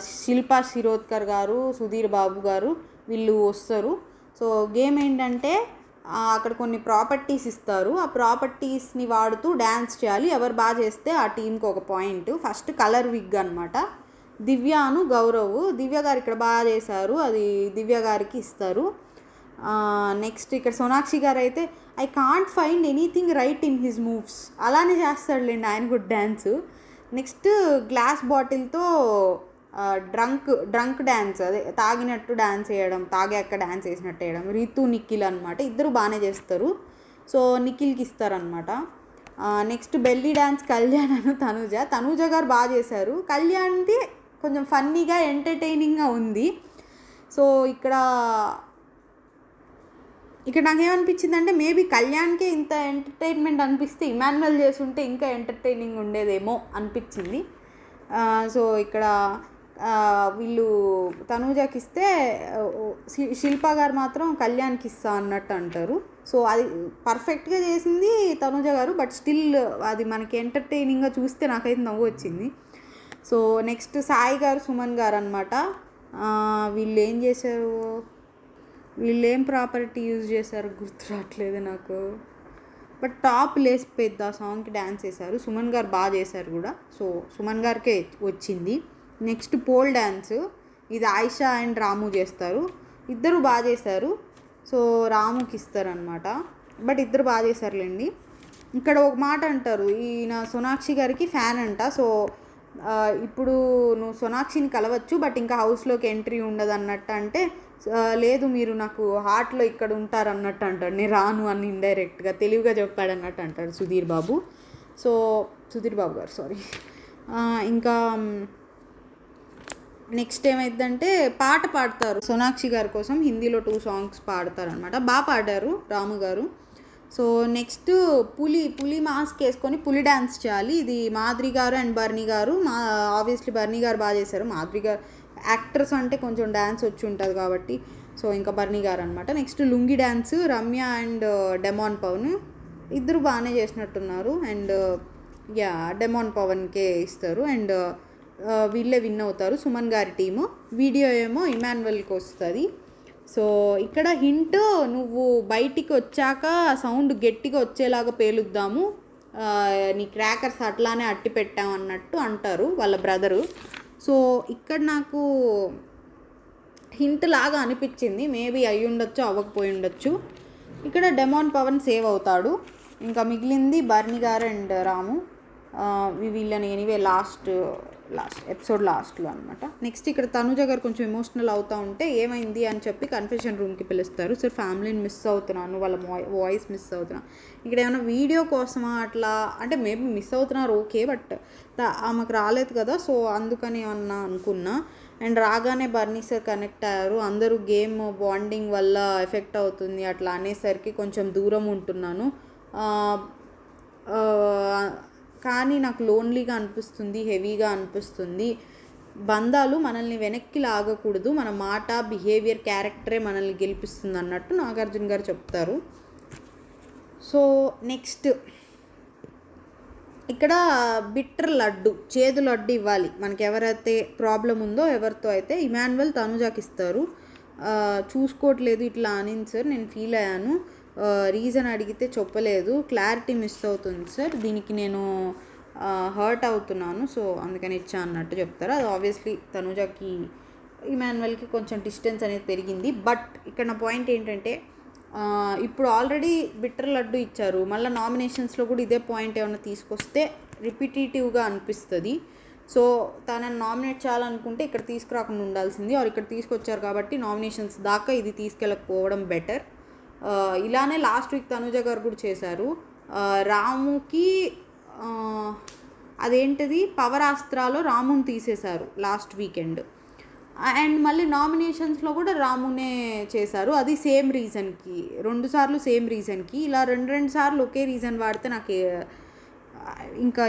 శిల్పా శిరోద్కర్ గారు, సుధీర్ బాబు గారు వీళ్ళు వస్తారు. సో గేమ్ ఏంటంటే అక్కడ కొన్ని ప్రాపర్టీస్ ఇస్తారు, ఆ ప్రాపర్టీస్ని వాడుతూ డ్యాన్స్ చేయాలి, ఎవరు బాగా చేస్తే ఆ టీంకి ఒక పాయింట్. ఫస్ట్ కలర్ విగ్ అనమాట, దివ్యాను గౌరవ్, దివ్య గారు ఇక్కడ బాగా చేశారు, అది దివ్య గారికి ఇస్తారు. నెక్స్ట్ ఇక్కడ సోనాక్షి గారు అయితే I can't find anything right in his moves, అలానే చేస్తాడులేండి ఆయన కూడా డ్యాన్సు. నెక్స్ట్ గ్లాస్ బాటిల్తో డ్రంక్ డ్యాన్స్, అదే తాగినట్టు డ్యాన్స్ వేయడం, తాగాక డ్యాన్స్ వేసినట్టు వేయడం, రీతు నిఖిల్ అనమాట, ఇద్దరు బాగానే చేస్తారు. సో నిఖిల్కి ఇస్తారనమాట. Next belly dance Kalyan Tanuja గారు బాగా చేశారు, కళ్యాణ్ది కొంచెం ఫన్నీగా ఎంటర్టైనింగ్గా ఉంది. సో ఇక్కడ నాకేమనిపించింది అంటే మేబీ కళ్యాణ్కే ఇంత ఎంటర్టైన్మెంట్ అనిపిస్తే ఇమాన్యువల్ చేస్తుంటే ఇంకా ఎంటర్టైనింగ్ ఉండేదేమో అనిపించింది. సో ఇక్కడ వీళ్ళు తనూజకి ఇస్తే శిల్పా గారు మాత్రం కళ్యాణ్కి ఇస్తా అన్నట్టు అంటారు. సో అది పర్ఫెక్ట్గా చేసింది తనూజ గారు, బట్ స్టిల్ అది మనకి ఎంటర్టైనింగ్గా చూస్తే నాకైతే నవ్వు వచ్చింది. సో నెక్స్ట్ సాయి గారు సుమన్ గారు అనమాట, వీళ్ళు ఏం చేశారు, వీళ్ళు ఏం ప్రాపర్టీ యూజ్ చేశారు గుర్తు రావట్లేదు నాకు, బట్ టాప్ లేసిపోయింది ఆ సాంగ్కి డ్యాన్స్ చేశారు. సుమన్ గారు బాగా చేశారు కూడా, సో సుమన్ గారికే వచ్చింది. నెక్స్ట్ పోల్ డ్యాన్స్, ఇది ఆయిషా అండ్ రాము చేస్తారు, ఇద్దరు బాగా చేశారు. సో రాముకి ఇస్తారనమాట, బట్ ఇద్దరు బాగా చేశారులేండి. ఇక్కడ ఒక మాట అంటారు, ఈయన సోనాక్షి గారికి ఫ్యాన్ అంట. సో ఇప్పుడు నువ్వు సోనాక్షిని కలవచ్చు, బట్ ఇంకా హౌస్లోకి ఎంట్రీ ఉండదు అన్నట్టు అంటే, లేదు మీరు నాకు హార్ట్లో ఇక్కడ ఉంటారు అన్నట్టు అంటాడు, నేను రాను అని ఇండైరెక్ట్గా తెలివిగా చెప్పాడు అన్నట్టు అంటాడు సుధీర్ బాబు గారు సారీ. ఇంకా నెక్స్ట్ ఏమైందంటే పాట పాడతారు సోనాక్షి గారి కోసం, హిందీలో 2 సాంగ్స్ పాడతారు అనమాట, బాగా పాడారు రాము గారు. సో నెక్స్ట్ పులి మాస్క్ వేసుకొని పులి డ్యాన్స్ చేయాలి, ఇది మాధురి గారు అండ్ బర్నీ గారు. ఆబ్వియస్లీ బర్నీ గారు బాగా చేశారు, మాధురి గారు యాక్ట్రెస్ అంటే కొంచెం డ్యాన్స్ వచ్చి ఉంటుంది కాబట్టి, సో ఇంకా బర్నీ గారు అనమాట. Next lungi dance Ramya and demon Pavan ఇద్దరు బాగానే చేసినట్టున్నారు, అండ్ డెమాన్ పవన్కే ఇస్తారు, అండ్ వీళ్ళే విన్ అవుతారు సుమన్ గారి టీము. వీడియో ఏమో ఇమాన్యువల్కి వస్తుంది. సో ఇక్కడ హింట్, నువ్వు బయటికి వచ్చాక సౌండ్ గట్టిగా వచ్చేలాగా పేలుద్దాము, నీ క్రాకర్స్ అట్లానే అట్టి పెట్టామన్నట్టు అంటారు వాళ్ళ బ్రదరు. సో ఇక్కడ నాకు హింట్ లాగా అనిపించింది, మేబీ అయ్యి ఉండొచ్చు, అవ్వకపోయి ఉండొచ్చు. ఇక్కడ డెమాన్ పవన్ సేవ్ అవుతాడు. ఇంకా మిగిలింది బర్నీ గారు అండ్ రాము, వీళ్ళని ఎనీవే లాస్ట్ ఎపిసోడ్ లాస్ట్లో అనమాట. నెక్స్ట్ ఇక్కడ తనుజ గారు కొంచెం ఎమోషనల్ అవుతూ ఉంటే ఏమైంది అని చెప్పి కన్ఫెషన్ రూమ్కి పిలుస్తారు. సార్ ఫ్యామిలీని మిస్ అవుతున్నాను, వాళ్ళ వాయిస్ మిస్ అవుతున్నాను. ఇక్కడ ఏమైనా వీడియో కోసమా అట్లా అంటే మేబీ మిస్ అవుతున్నారు ఓకే, బట్ ఆమెకు రాలేదు కదా, సో అందుకని ఏమన్నా అనుకున్నా. అండ్ రాగానే బర్నీ సార్ కనెక్ట్ అయ్యారు, అందరూ గేమ్ బాండింగ్ వల్ల ఎఫెక్ట్ అవుతుంది అట్లా అనేసరికి కొంచెం దూరం ఉంటున్నాను, కానీ నాకు లోన్లీగా అనిపిస్తుంది, హెవీగా అనిపిస్తుంది. బంధాలు మనల్ని వెనక్కి లాగకూడదు, మన మాట, బిహేవియర్, క్యారెక్టరే మనల్ని గెలిపిస్తుంది అన్నట్టు నాగార్జున గారు చెప్తారు. సో నెక్స్ట్ ఇక్కడ బిట్టర్ లడ్డు, చేదు లడ్డు ఇవ్వాలి మనకి, ఎవరైతే ప్రాబ్లం ఉందో ఎవరితో అయితే. ఇమాన్యువల్ తనుజాకి ఇస్తారు. చూసుకోవట్లేదు ఇట్లా అనింది సార్, నేను ఫీల్ అయ్యాను, రీజన్ అడిగితే చెప్పలేదు, క్లారిటీ మిస్ అవుతుంది సార్, దీనికి నేను హర్ట్ అవుతున్నాను, సో అందుకని ఇచ్చా అన్నట్టు చెప్తారు. అది ఆబ్వియస్లీ తనుజాకి ఇమాన్యువల్కి కొంచెం డిస్టెన్స్ అనేది పెరిగింది. బట్ ఇక్కడ నా పాయింట్ ఏంటంటే ఇప్పుడు ఆల్రెడీ బిట్టర్ లడ్డు ఇచ్చారు, మళ్ళీ నామినేషన్స్లో కూడా ఇదే పాయింట్ ఏమైనా తీసుకొస్తే రిపిటేటివ్గా అనిపిస్తుంది. సో తనని నామినేట్ చేయాలనుకుంటే ఇక్కడ తీసుకురాకుండా ఉండాల్సింది, ఆర్ ఇక్కడ తీసుకొచ్చారు కాబట్టి నామినేషన్స్ దాకా ఇది తీసుకెళ్ళకపోవడం బెటర్. ఇలానే లాస్ట్ వీక్ తనుజ గారు కూడా చేశారు. రాముకి అదేంటిది పవరాస్త్రాలో రాముని తీసేశారు లాస్ట్ వీకెండ్, అండ్ మళ్ళీ నామినేషన్స్లో కూడా రామునే చేశారు, అది సేమ్ రీజన్కి, 2 సార్లు సేమ్ రీజన్కి. ఇలా 2 సార్లు ఒకే రీజన్ వాడితే నాకు ఇంకా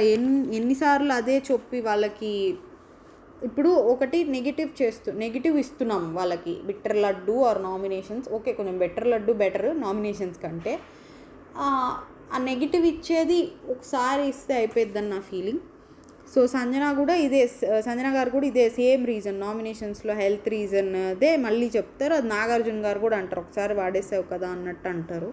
ఎన్నిసార్లు అదే చెప్పి వాళ్ళకి ఇప్పుడు ఒకటి నెగిటివ్ ఇస్తున్నాం వాళ్ళకి, bitter laddu or nominations. Okay కొంచెం బెటర్ లడ్డు బెటర్ నామినేషన్స్ కంటే, ఆ నెగిటివ్ ఇచ్చేది ఒకసారి ఇస్తే అయిపోద్దని నా ఫీలింగ్. సో సంజన గారు కూడా ఇదే సేమ్ రీజన్, నామినేషన్స్లో హెల్త్ రీజన్ అదే మళ్ళీ చెప్తారు, అది నాగార్జున గారు కూడా అంటారు, ఒకసారి వాడేసావు కదా అన్నట్టు అంటారు.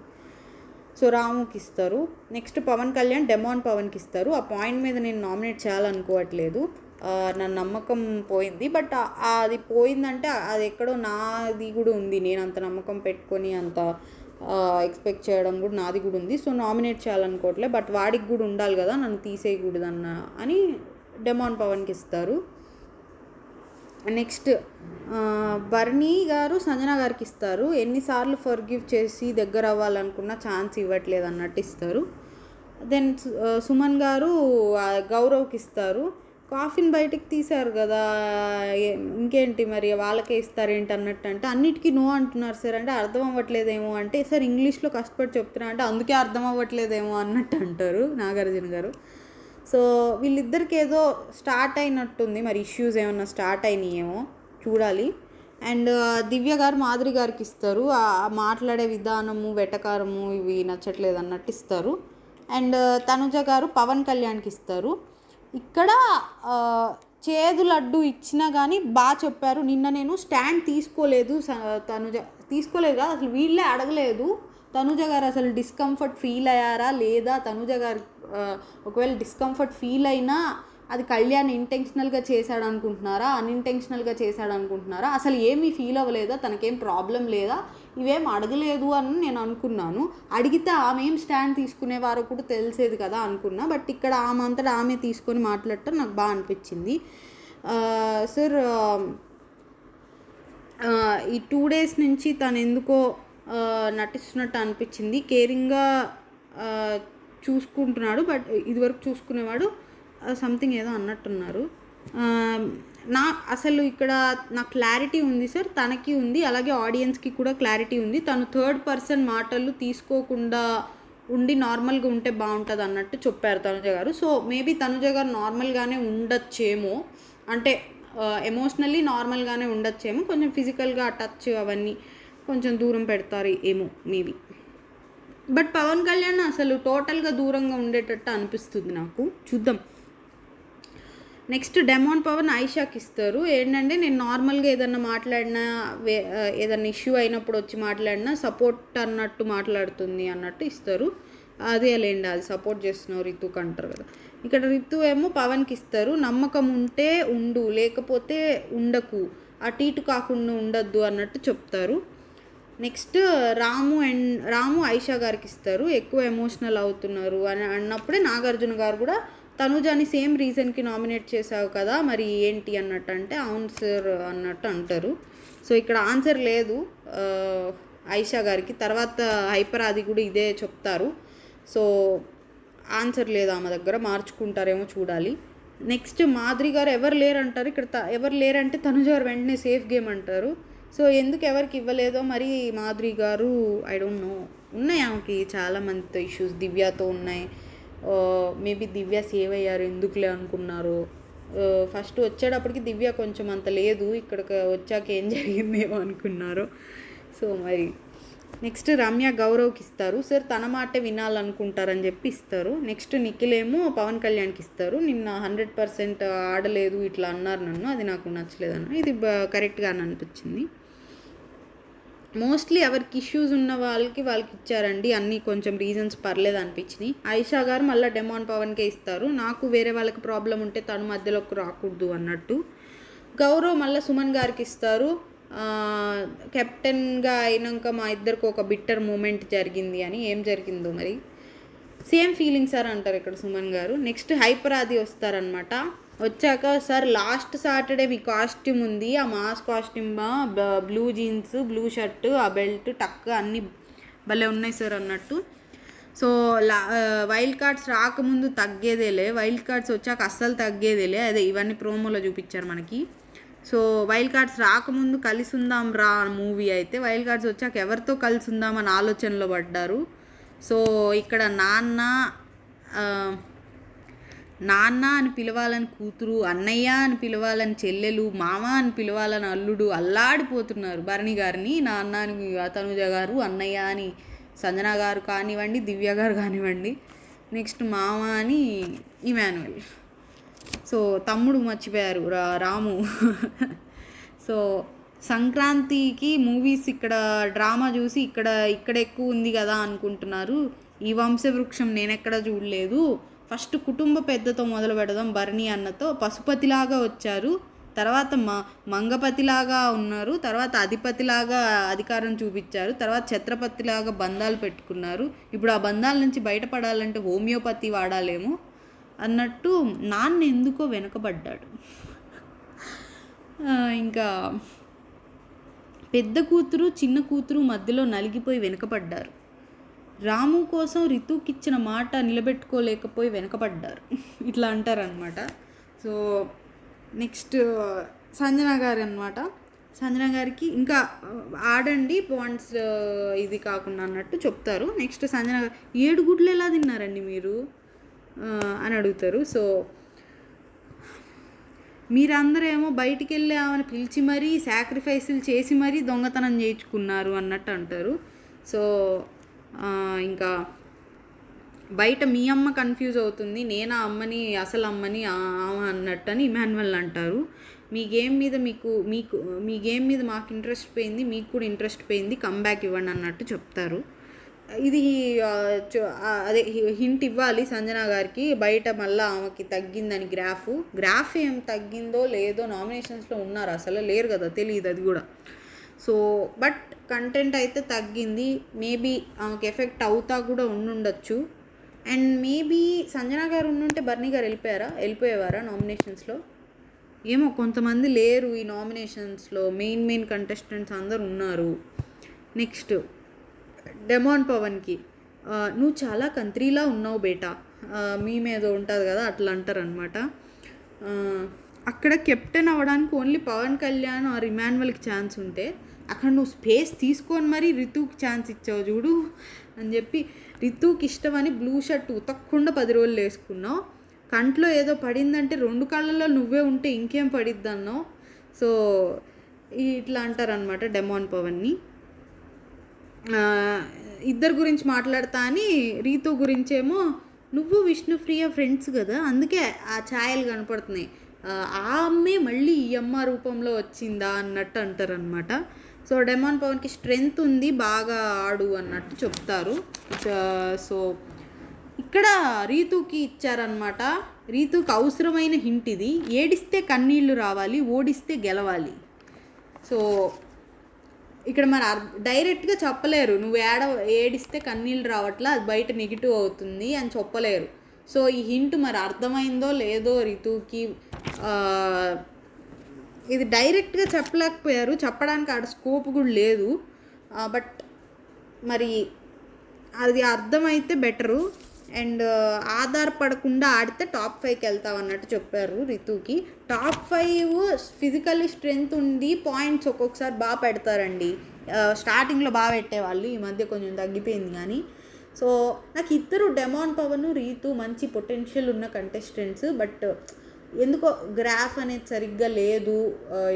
సో రాముకి ఇస్తారు. నెక్స్ట్ పవన్ కళ్యాణ్ డెమాన్ పవన్కి ఇస్తారు. ఆ పాయింట్ మీద నేను నామినేట్ చేయాలనుకోవట్లేదు, నా నమ్మకం పోయింది. బట్ అది పోయిందంటే అది ఎక్కడో నాది కూడా ఉంది, నేను అంత నమ్మకం పెట్టుకొని అంత ఎక్స్పెక్ట్ చేయడం కూడా నాది కూడా ఉంది. సో నామినేట్ చేయాలనుకోవట్లే, బట్ వాడికి కూడా ఉండాలి కదా, నన్ను తీసేయకూడదన్న అని డెమాన్ పవన్కి ఇస్తారు. నెక్స్ట్ బర్నీ గారు సంజన గారికి ఇస్తారు. ఎన్నిసార్లు ఫర్గివ్ చేసి దగ్గర అవ్వాలనుకున్న ఛాన్స్ ఇవ్వట్లేదు అన్నట్టు ఇస్తారు. దెన్ సుమన్ గారు గౌరవ్కి ఇస్తారు. కాఫీని బయటికి తీశారు కదా, ఇంకేంటి మరి వాళ్ళకే ఇస్తారేంటి అన్నట్టు, అంటే అన్నిటికీ నో అంటున్నారు సార్ అంటే అర్థం అవ్వట్లేదేమో అంటే, సార్ ఇంగ్లీష్లో కష్టపడి చెప్తున్నా అంటే అందుకే అర్థం అవ్వట్లేదేమో అన్నట్టు అంటారు నాగార్జున గారు. సో వీళ్ళిద్దరికి ఏదో స్టార్ట్ అయినట్టుంది, మరి ఇష్యూస్ ఏమన్నా స్టార్ట్ అయినాయేమో చూడాలి. అండ్ దివ్య గారు మాధురి గారికి ఇస్తారు. ఆ మాట్లాడే విధానము వెటకారము ఇవి నచ్చట్లేదు అన్నట్టు ఇస్తారు. అండ్ తనుజ గారు పవన్ కళ్యాణ్కి ఇస్తారు. ఇక్కడ చేదు లడ్డు ఇచ్చినా కానీ బాగా చెప్పారు. నిన్న నేను స్టాండ్ తీసుకోలేదు కదా, అసలు వీళ్ళే అడగలేదు. తనుజ గారు అసలు డిస్కంఫర్ట్ ఫీల్ అయ్యారా లేదా, తనుజ గారు ఒకవేళ డిస్కంఫర్ట్ ఫీల్ అయినా అది కళ్యాణ్ ఇంటెన్షనల్గా చేశాడు అనుకుంటున్నారా, అన్ఇంటెన్షనల్గా చేశాడు అనుకుంటున్నారా, అసలు ఏమీ ఫీల్ అవ్వలేదా, తనకేం ప్రాబ్లం లేదా, ఇవేం అడగలేదు అని నేను అనుకున్నాను. అడిగితే ఆమె ఏం స్టాండ్ తీసుకునేవారో కూడా తెలిసేది కదా అనుకున్నా. బట్ ఇక్కడ ఆమె అంతటా ఆమె తీసుకొని మాట్లాడటం నాకు బాగా అనిపించింది. సార్ ఈ 2 days నుంచి తను ఎందుకో నటిస్తున్నట్టు అనిపించింది, కేరింగ్గా చూసుకుంటున్నాడు, బట్ ఇదివరకు చూసుకునేవాడు సంథింగ్ ఏదో అన్నట్టున్నారు. అసలు ఇక్కడ నాకు క్లారిటీ ఉంది సార్, తనకి ఉంది, అలాగే ఆడియన్స్కి కూడా క్లారిటీ ఉంది. తను 3rd person మాటలు తీసుకోకుండా ఉండి నార్మల్గా ఉంటే బాగుంటుంది అన్నట్టు చెప్పారు తనుజ గారు. సో మేబీ తనుజ గారు నార్మల్గానే ఉండొచ్చేమో, అంటే ఎమోషనల్లీ నార్మల్గానే ఉండొచ్చేమో, కొంచెం ఫిజికల్గా టచ్ అవన్నీ కొంచెం దూరం పెడతారు ఏమో మేబీ. బట్ పవన్ కళ్యాణ్ అసలు టోటల్గా దూరంగా ఉండేటట్టు అనిపిస్తుంది నాకు, చూద్దాం. నెక్స్ట్ డెమాన్ పవన్ ఆయిషాకి ఇస్తారు. ఏంటంటే నేను నార్మల్గా ఏదన్నా మాట్లాడినా ఏదన్నా ఇష్యూ అయినప్పుడు వచ్చి మాట్లాడినా సపోర్ట్ అన్నట్టు మాట్లాడుతుంది అన్నట్టు ఇస్తారు. అదే లేండి, అది సపోర్ట్ చేస్తున్నావు రితుకి అంటారు కదా. ఇక్కడ రితు ఏమో పవన్కి ఇస్తారు. నమ్మకం ఉంటే ఉండు, లేకపోతే ఉండకు, అటు ఇటు కాకుండా ఉండద్దు అన్నట్టు చెప్తారు. నెక్స్ట్ రాము ఆయిషా గారికి ఇస్తారు. ఎక్కువ ఎమోషనల్ అవుతున్నారు అని అన్నప్పుడే నాగార్జున గారు కూడా తనుజాని సేమ్ రీజన్కి నామినేట్ చేసావు కదా మరి ఏంటి అన్నట్టు అంటే అవును సార్ అన్నట్టు అంటారు. సో ఇక్కడ ఆన్సర్ లేదు ఆయిషా గారికి. తర్వాత హైపర్ అది కూడా ఇదే చెప్తారు. సో ఆన్సర్ లేదు ఆమె దగ్గర, మార్చుకుంటారేమో చూడాలి. నెక్స్ట్ మాధురి గారు ఎవరు లేరు అంటారు. ఇక్కడ ఎవరు లేరంటే తనుజ గారు వెంటనే సేఫ్ గేమ్ అంటారు. సో ఎందుకు ఎవరికి ఇవ్వలేదో మరి మాధురి గారు ఐ డోంట్ నో. ఉన్నాయి ఆమెకి చాలా మందితో ఇష్యూస్, దివ్యతో ఉన్నాయి. మేబీ దివ్య సేవ్ అయ్యారు, ఎందుకులే అనుకున్నారు. ఫస్ట్ వచ్చేటప్పటికి దివ్య కొంచెం అంత లేదు, ఇక్కడికి వచ్చాక ఏం జరిగిందేమో అనుకున్నారు. సో మరి నెక్స్ట్ రమ్య గౌరవ్కి ఇస్తారు. సార్ తన మాటే వినాలనుకుంటారని చెప్పి ఇస్తారు. నెక్స్ట్ నిఖిల్ ఏమో పవన్ కళ్యాణ్కి ఇస్తారు. నిన్న 100% ఆడలేదు ఇట్లా అన్నారు నన్ను, అది నాకు నచ్చలేదన్న. ఇది కరెక్ట్గా అనిపించింది. మోస్ట్లీ ఎవరికి ఇష్యూస్ ఉన్న వాళ్ళకి ఇచ్చారండి. అన్నీ కొంచెం రీజన్స్ పర్లేదు అనిపించినాయి. ఆయిషా గారు మళ్ళీ డెమాన్ పవన్కే ఇస్తారు. నాకు వేరే వాళ్ళకి ప్రాబ్లం ఉంటే తను మధ్యలోకి రాకూడదు అన్నట్టు. గౌరవ్ మళ్ళీ సుమన్ గారికి ఇస్తారు. కెప్టెన్గా అయినాక మా ఇద్దరికి ఒక బిట్టర్ మూమెంట్ జరిగింది అని. ఏం జరిగిందో మరి, సేమ్ ఫీలింగ్ సార్ అంటారు ఇక్కడ సుమన్ గారు. నెక్స్ట్ హైపర్ ఆది వస్తారనమాట. వచ్చాక సార్ లాస్ట్ సాటర్డే మీ కాస్ట్యూమ్ ఉంది, ఆ mass costume, blue jeans, blue shirt, ఆ బెల్ట్, టక్ అన్నీ భలే ఉన్నాయి సార్ అన్నట్టు. సో వైల్డ్ కార్డ్స్ రాకముందు తగ్గేదేలే, వైల్డ్ కార్డ్స్ వచ్చాక అస్సలు తగ్గేదేలే. అదే ఇవన్నీ ప్రోమోలో చూపించారు మనకి. సో వైల్డ్ కార్డ్స్ రాకముందు కలిసి ఉందాం రా మూవీ అయితే, వైల్డ్ కార్డ్స్ వచ్చాక ఎవరితో కలిసి ఉందామని ఆలోచనలో పడ్డారు. సో ఇక్కడ నాన్న అని పిలవాలని కూతురు, అన్నయ్య అని పిలవాలని చెల్లెలు, మామ అని పిలవాలని అల్లుడు అల్లాడిపోతున్నారు భరణి గారిని. నాన్న అని తనుజ గారు, అన్నయ్య అని సంజన గారు కానివ్వండి, దివ్య గారు కానివ్వండి, నెక్స్ట్ మామ అని ఇమాన్యుయల్. సో తమ్ముడు మర్చిపోయారు రాము. సో సంక్రాంతికి మూవీస్ ఇక్కడ డ్రామా చూసి ఇక్కడ ఎక్కువ ఉంది కదా అనుకుంటున్నారు. ఈ వంశవృక్షం నేనెక్కడ చూడలేదు. ఫస్ట్ కుటుంబ పెద్దతో మొదలు పెడదాం. భరణి అన్నతో పశుపతిలాగా వచ్చారు, తర్వాత మంగపతిలాగా ఉన్నారు, తర్వాత అధిపతిలాగా అధికారం చూపించారు, తర్వాత ఛత్రపతిలాగా బంధాలు పెట్టుకున్నారు. ఇప్పుడు ఆ బంధాల నుంచి బయటపడాలంటే హోమియోపతి వాడాలేమో అన్నట్టు నాన్న ఎందుకో వెనకబడ్డాడు. ఇంకా పెద్ద కూతురు చిన్న కూతురు మధ్యలో నలిగిపోయి వెనకబడ్డారు. రాము కోసం రితుకి ఇచ్చిన మాట నిలబెట్టుకోలేకపోయి వెనకబడ్డారు, ఇట్లా అంటారనమాట. సో నెక్స్ట్ సంజన గారు అనమాట. సంజన గారికి ఇంకా ఆడండి పాయింట్స్ ఇది కాకుండా అన్నట్టు చెప్తారు. నెక్స్ట్ సంజన గారు 7 గుడ్లు ఎలా తిన్నారండి మీరు అని అడుగుతారు. సో మీరందరూ ఏమో బయటికి వెళ్ళి ఆమెను పిలిచి మరీ సాక్రిఫైసులు చేసి మరీ దొంగతనం చేయించుకున్నారు అన్నట్టు అంటారు. సో ఇంకా బయట మీ అమ్మ కన్ఫ్యూజ్ అవుతుంది, నేను ఆ అమ్మని అసలు అమ్మని అన్నట్టు అని ఇమాన్యుయల్ అంటారు. మీ గేమ్ మీద మాకు ఇంట్రెస్ట్ పోయింది, మీకు కూడా ఇంట్రెస్ట్ పోయింది, కమ్బ్యాక్ ఇవ్వండి అన్నట్టు చెప్తారు. ఇది అదే హింట్ ఇవ్వాలి సంజన గారికి. బయట మళ్ళీ ఆమెకి తగ్గిందని గ్రాఫ్ ఏం తగ్గిందో లేదో, నామినేషన్స్లో ఉన్నారు అసలు లేరు కదా, తెలియదు అది కూడా. సో బట్ కంటెంట్ అయితే తగ్గింది. మేబీ ఆమెకి ఎఫెక్ట్ అవుతా కూడా ఉండుండొచ్చు. అండ్ మేబీ సంజన గారు ఉండుంటే బర్నీ గారు వెళ్ళిపోయేవారా నామినేషన్స్లో ఏమో. కొంతమంది లేరు ఈ నామినేషన్స్లో, మెయిన్ కంటెస్టెంట్స్ అందరు ఉన్నారు. నెక్స్ట్ డెమాన్ పవన్కి నువ్వు చాలా కంట్రీలా ఉన్నావు బేటా, మీ మీద ఉంటుంది కదా అట్లా అంటారనమాట. అక్కడ కెప్టెన్ అవ్వడానికి ఓన్లీ పవన్ కళ్యాణ్ ఆర్ ఇమాన్యుయల్కి ఛాన్స్ ఉంటే అక్కడ నువ్వు స్పేస్ తీసుకొని మరీ రితుకి ఛాన్స్ ఇచ్చావు చూడు అని చెప్పి, రితుకి ఇష్టమని బ్లూ షర్ట్ ఉతక్కుండా 10 రోజులు వేసుకున్నావు. కంట్లో ఏదో పడిందంటే 2 కళ్ళల్లో నువ్వే ఉంటే ఇంకేం పడిద్ది అన్నావు. సో ఇట్లా అంటారనమాట డెమాన్ పవన్ని. ఇద్దరు గురించి మాట్లాడతా అని రీతు గురించేమో, నువ్వు విష్ణుప్రియ ఫ్రెండ్స్ కదా అందుకే ఆ ఛాయలు కనపడుతున్నాయి, ఆ అమ్మే మళ్ళీ ఈ అమ్మ రూపంలో వచ్చిందా అన్నట్టు అంటారనమాట. సో డెమాన్ పవన్కి స్ట్రెంగ్త్ ఉంది, బాగా ఆడు అన్నట్టు చెప్తారు. సో ఇక్కడ రీతుకి ఇచ్చారనమాట. రీతుకి అవసరమైన హింట్ ఇది. ఏడిస్తే కన్నీళ్లు రావాలి, ఓడిస్తే గెలవాలి. సో ఇక్కడ మరి డైరెక్ట్గా చెప్పలేరు, నువ్వు ఏడిస్తే కన్నీళ్ళు రావట్లా, అది బయట నెగిటివ్ అవుతుంది అని చెప్పలేరు. సో ఈ హింట్ మరి అర్థమైందో లేదో రితుకి, ఇది డైరెక్ట్గా చెప్పలేకపోయారు, చెప్పడానికి ఆడ స్కోప్ కూడా లేదు. బట్ మరి అది అర్థమైతే బెటరు. అండ్ ఆధారపడకుండా ఆడితే టాప్ 5కి వెళ్తావు అన్నట్టు చెప్పారు రితుకి. టాప్ 5 ఫిజికల్లీ స్ట్రెంగ్త్ ఉంది, పాయింట్స్ ఒక్కొక్కసారి బాగా పెడతారండి. స్టార్టింగ్లో బాగా పెట్టేవాళ్ళు, ఈ మధ్య కొంచెం తగ్గిపోయింది. కానీ సో నాకు ఇద్దరు డెమాన్ పవన్, రీతు మంచి పొటెన్షియల్ ఉన్న కంటెస్టెంట్స్. బట్ ఎందుకో గ్రాఫ్ అనేది సరిగ్గా లేదు,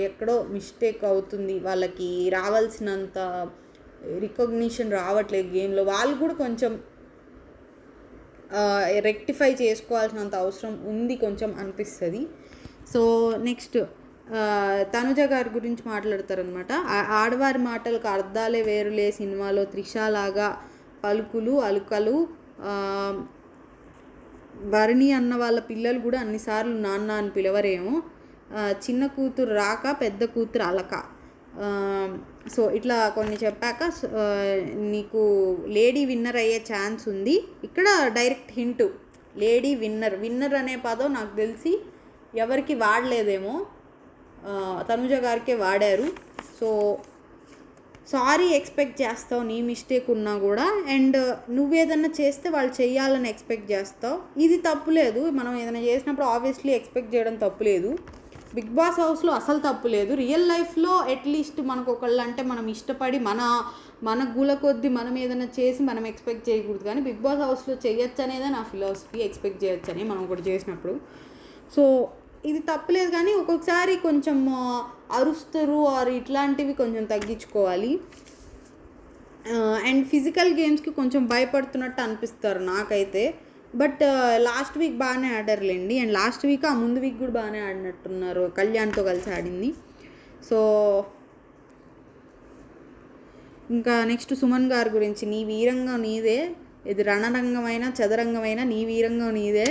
ఎక్కడో మిస్టేక్ అవుతుంది, వాళ్ళకి రావాల్సినంత రికగ్నిషన్ రావట్లేదు గేమ్లో. వాళ్ళు కూడా కొంచెం రెక్టిఫై చేసుకోవాల్సినంత అవసరం ఉంది కొంచెం అనిపిస్తుంది. సో నెక్స్ట్ తనుజ గారి గురించి మాట్లాడతారనమాట. ఆడవారి మాటలకు అర్థాలే వేరులే సినిమాలో త్రిషలాగా పలుకులు అలుకలు, భరణి అన్న వాళ్ళ పిల్లలు కూడా అన్నిసార్లు నాన్న అని పిలవరేమో, చిన్న కూతురు రాక పెద్ద కూతురు అలక. సో ఇట్లా కొన్ని చెప్పాక నీకు లేడీ విన్నర్ అయ్యే ఛాన్స్ ఉంది. ఇక్కడ డైరెక్ట్ హింటు, లేడీ విన్నర్ అనే పదం నాకు తెలిసి ఎవరికి వాడలేదేమో, తనుజ గారికే వాడారు. సో సారీ ఎక్స్పెక్ట్ చేస్తావు నీ మిస్టేక్ ఉన్నా కూడా, అండ్ నువ్వేదన్నా చేస్తే వాళ్ళు చెయ్యాలని ఎక్స్పెక్ట్ చేస్తావు. ఇది తప్పులేదు, మనం ఏదైనా చేసినప్పుడు ఆబ్వియస్లీ ఎక్స్పెక్ట్ చేయడం తప్పులేదు. బిగ్ బాస్ హౌస్లో అసలు తప్పు లేదు. రియల్ లైఫ్లో అట్లీస్ట్ మనకు ఒకళ్ళు అంటే మనం ఇష్టపడి మన గుల కొద్దీ మనం ఏదైనా చేసి మనం ఎక్స్పెక్ట్ చేయకూడదు. కానీ బిగ్ బాస్ హౌస్లో చేయొచ్చు అనేదే నా ఫిలాసఫీ, ఎక్స్పెక్ట్ చేయొచ్చు అని మనం ఒకటి చేసినప్పుడు. సో ఇది తప్పలేదు, కానీ ఒక్కొక్కసారి కొంచెం అరుస్తారు ఆర్ ఇట్లాంటివి కొంచెం తగ్గించుకోవాలి. అండ్ ఫిజికల్ గేమ్స్కి కొంచెం భయపడుతున్నట్టు అనిపిస్తారు నాకైతే. బట్ లాస్ట్ వీక్ బాగానే ఆడారులేండి. అండ్ లాస్ట్ వీక్ ఆ ముందు వీక్ కూడా బాగానే ఆడినట్టున్నారు, కళ్యాణ్తో కలిసి ఆడింది. సో ఇంకా నెక్స్ట్ సుమన్ గారి గురించి, నీ వీరంగం నీదే, ఇది రణరంగమైన చదరంగమైన నీ వీరంగం నీదే,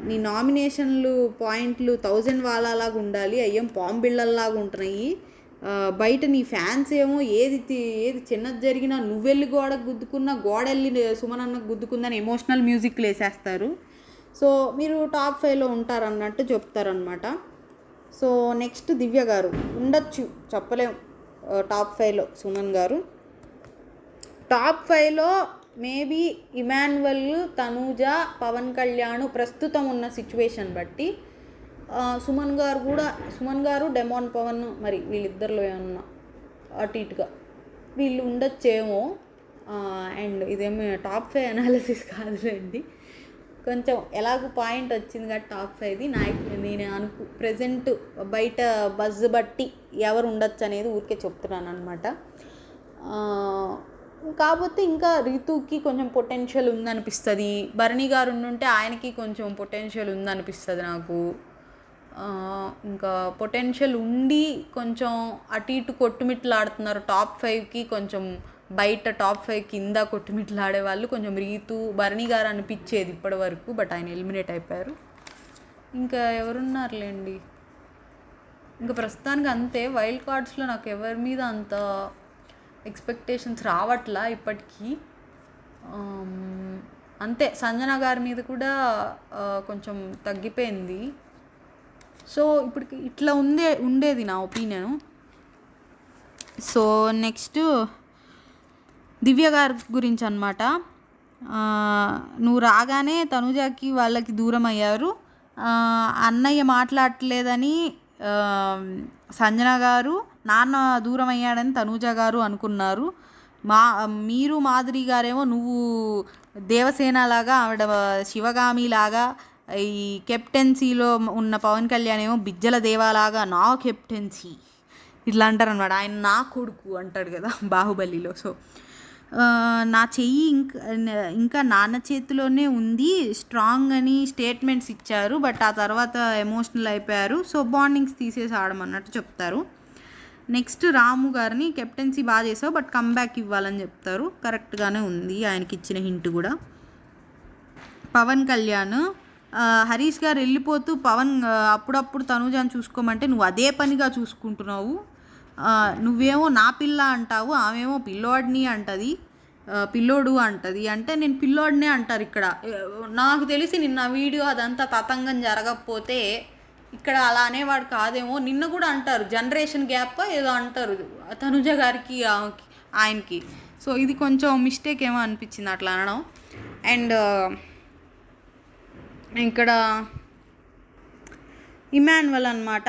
నీ నామినేషన్లు పాయింట్లు 1000 వాళ్ళలాగా ఉండాలి, అయ్యం పాంబిళ్ళల్లాగా ఉంటున్నాయి. బయట నీ ఫ్యాన్స్ ఏమో ఏది చిన్నది జరిగినా నువ్వెళ్ళి గోడకు గుద్దుకున్నా, గోడెళ్ళి సుమనన్నకు గుద్దుకుందని ఎమోషనల్ మ్యూజిక్లు వేసేస్తారు. సో మీరు టాప్ 5లో ఉంటారన్నట్టు చెప్తారనమాట. సో నెక్స్ట్ దివ్య గారు ఉండొచ్చు, చెప్పలేం టాప్ 5లో సుమన్ గారు. టాప్ 5లో మేబీ ఇమాన్యువల్, తనూజ, పవన్ కళ్యాణ్ ప్రస్తుతం ఉన్న సిచ్యువేషన్ బట్టి, సుమన్ గారు డెమాన్ పవన్, మరి వీళ్ళిద్దరిలో ఏమన్నా అటు ఇటుగా వీళ్ళు ఉండొచ్చేమో. అండ్ ఇదేమో టాప్ 5 అనాలిసిస్ కాదులేండి, కొంచెం ఎలాగో పాయింట్ వచ్చింది కాబట్టి టాప్ 5ది నేను ప్రజెంట్ బయట బజ్ బట్టి ఎవరు ఉండొచ్చు అనేది ఊరికే చెప్తున్నాను అనమాట. కాకపోతే ఇంకా రితుకి కొంచెం పొటెన్షియల్ ఉందనిపిస్తుంది, భరణి గారు ఉండుంటే ఆయనకి కొంచెం పొటెన్షియల్ ఉందనిపిస్తుంది నాకు. ఇంకా పొటెన్షియల్ ఉండి కొంచెం అటు ఇటు కొట్టుమిట్లాడుతున్నారు టాప్ 5కి, కొంచెం బయట టాప్ 5 కింద కొట్టుమిట్లాడే వాళ్ళు కొంచెం రీతు, భరణి గారు అనిపించేది ఇప్పటి వరకు. బట్ ఆయన ఎలిమినేట్ అయిపోయారు. ఇంకా ఎవరున్నారులేండి, ఇంకా ప్రస్తుతానికి అంతే. వైల్డ్ కార్డ్స్లో నాకు ఎవరి మీద అంత ఎక్స్పెక్టేషన్స్ రావట్లా ఇప్పటికీ. అంతే, సంజన గారి మీద కూడా కొంచెం తగ్గిపోయింది. సో ఇప్పటికి ఇట్లా ఉండేది నా ఒపీనియను. సో నెక్స్ట్ దివ్య గారి గురించి అనమాట. నువ్వు రాగానే తనుజాకి వాళ్ళకి దూరం అయ్యారు, అన్నయ్య మాట్లాడట్లేదని సంజన గారు, నాన్న దూరం అయ్యాడని తనూజ గారు అనుకున్నారు. మీరు మాధురి గారేమో నువ్వు దేవసేన లాగా, ఆవిడ శివగామి లాగా, ఈ కెప్టెన్సీలో ఉన్న పవన్ కళ్యాణ్ ఏమో బిజ్జల దేవాలాగా నా కెప్టెన్సీ ఇట్లా అంటారు అనమాట. ఆయన నా కొడుకు అంటాడు కదా బాహుబలిలో. సో నా చెయ్యి ఇంకా నాన్న చేతిలోనే ఉంది స్ట్రాంగ్ అని స్టేట్మెంట్స్ ఇచ్చారు. బట్ ఆ తర్వాత ఎమోషనల్ అయిపోయారు. సో బాండింగ్స్ తీసేసి ఆడమన్నట్టు చెప్తారు. నెక్స్ట్ రాము గారిని కెప్టెన్సీ బాగా చేసావు బట్ కమ్బ్యాక్ ఇవ్వాలని చెప్తారు. కరెక్ట్గానే ఉంది ఆయనకి ఇచ్చిన హింట్ కూడా. పవన్ కళ్యాణ్ హరీష్ గారు వెళ్ళిపోతూ పవన్ అప్పుడప్పుడు తనూజాని చూసుకోమంటే నువ్వు అదే పనిగా చూసుకుంటున్నావు. నువ్వేమో నా పిల్ల అంటావు, ఆమెమో పిల్లోడిని అంటది, పిల్లోడు అంటది. అంటే నేను పిల్లోడినే అంటారు ఇక్కడ. నాకు తెలిసి నిన్న వీడియో అదంతా తతంగం జరగకపోతే ఇక్కడ అలా అనేవాడు కాదేమో. నిన్న కూడా అంటారు జనరేషన్ గ్యాప్ ఏదో అంటారు తనుజ గారికి ఆయనకి. సో ఇది కొంచెం మిస్టేక్ ఏమో అనిపించింది అట్లా అనడం. అండ్ ఇక్కడ ఇమాన్యువల్ అనమాట,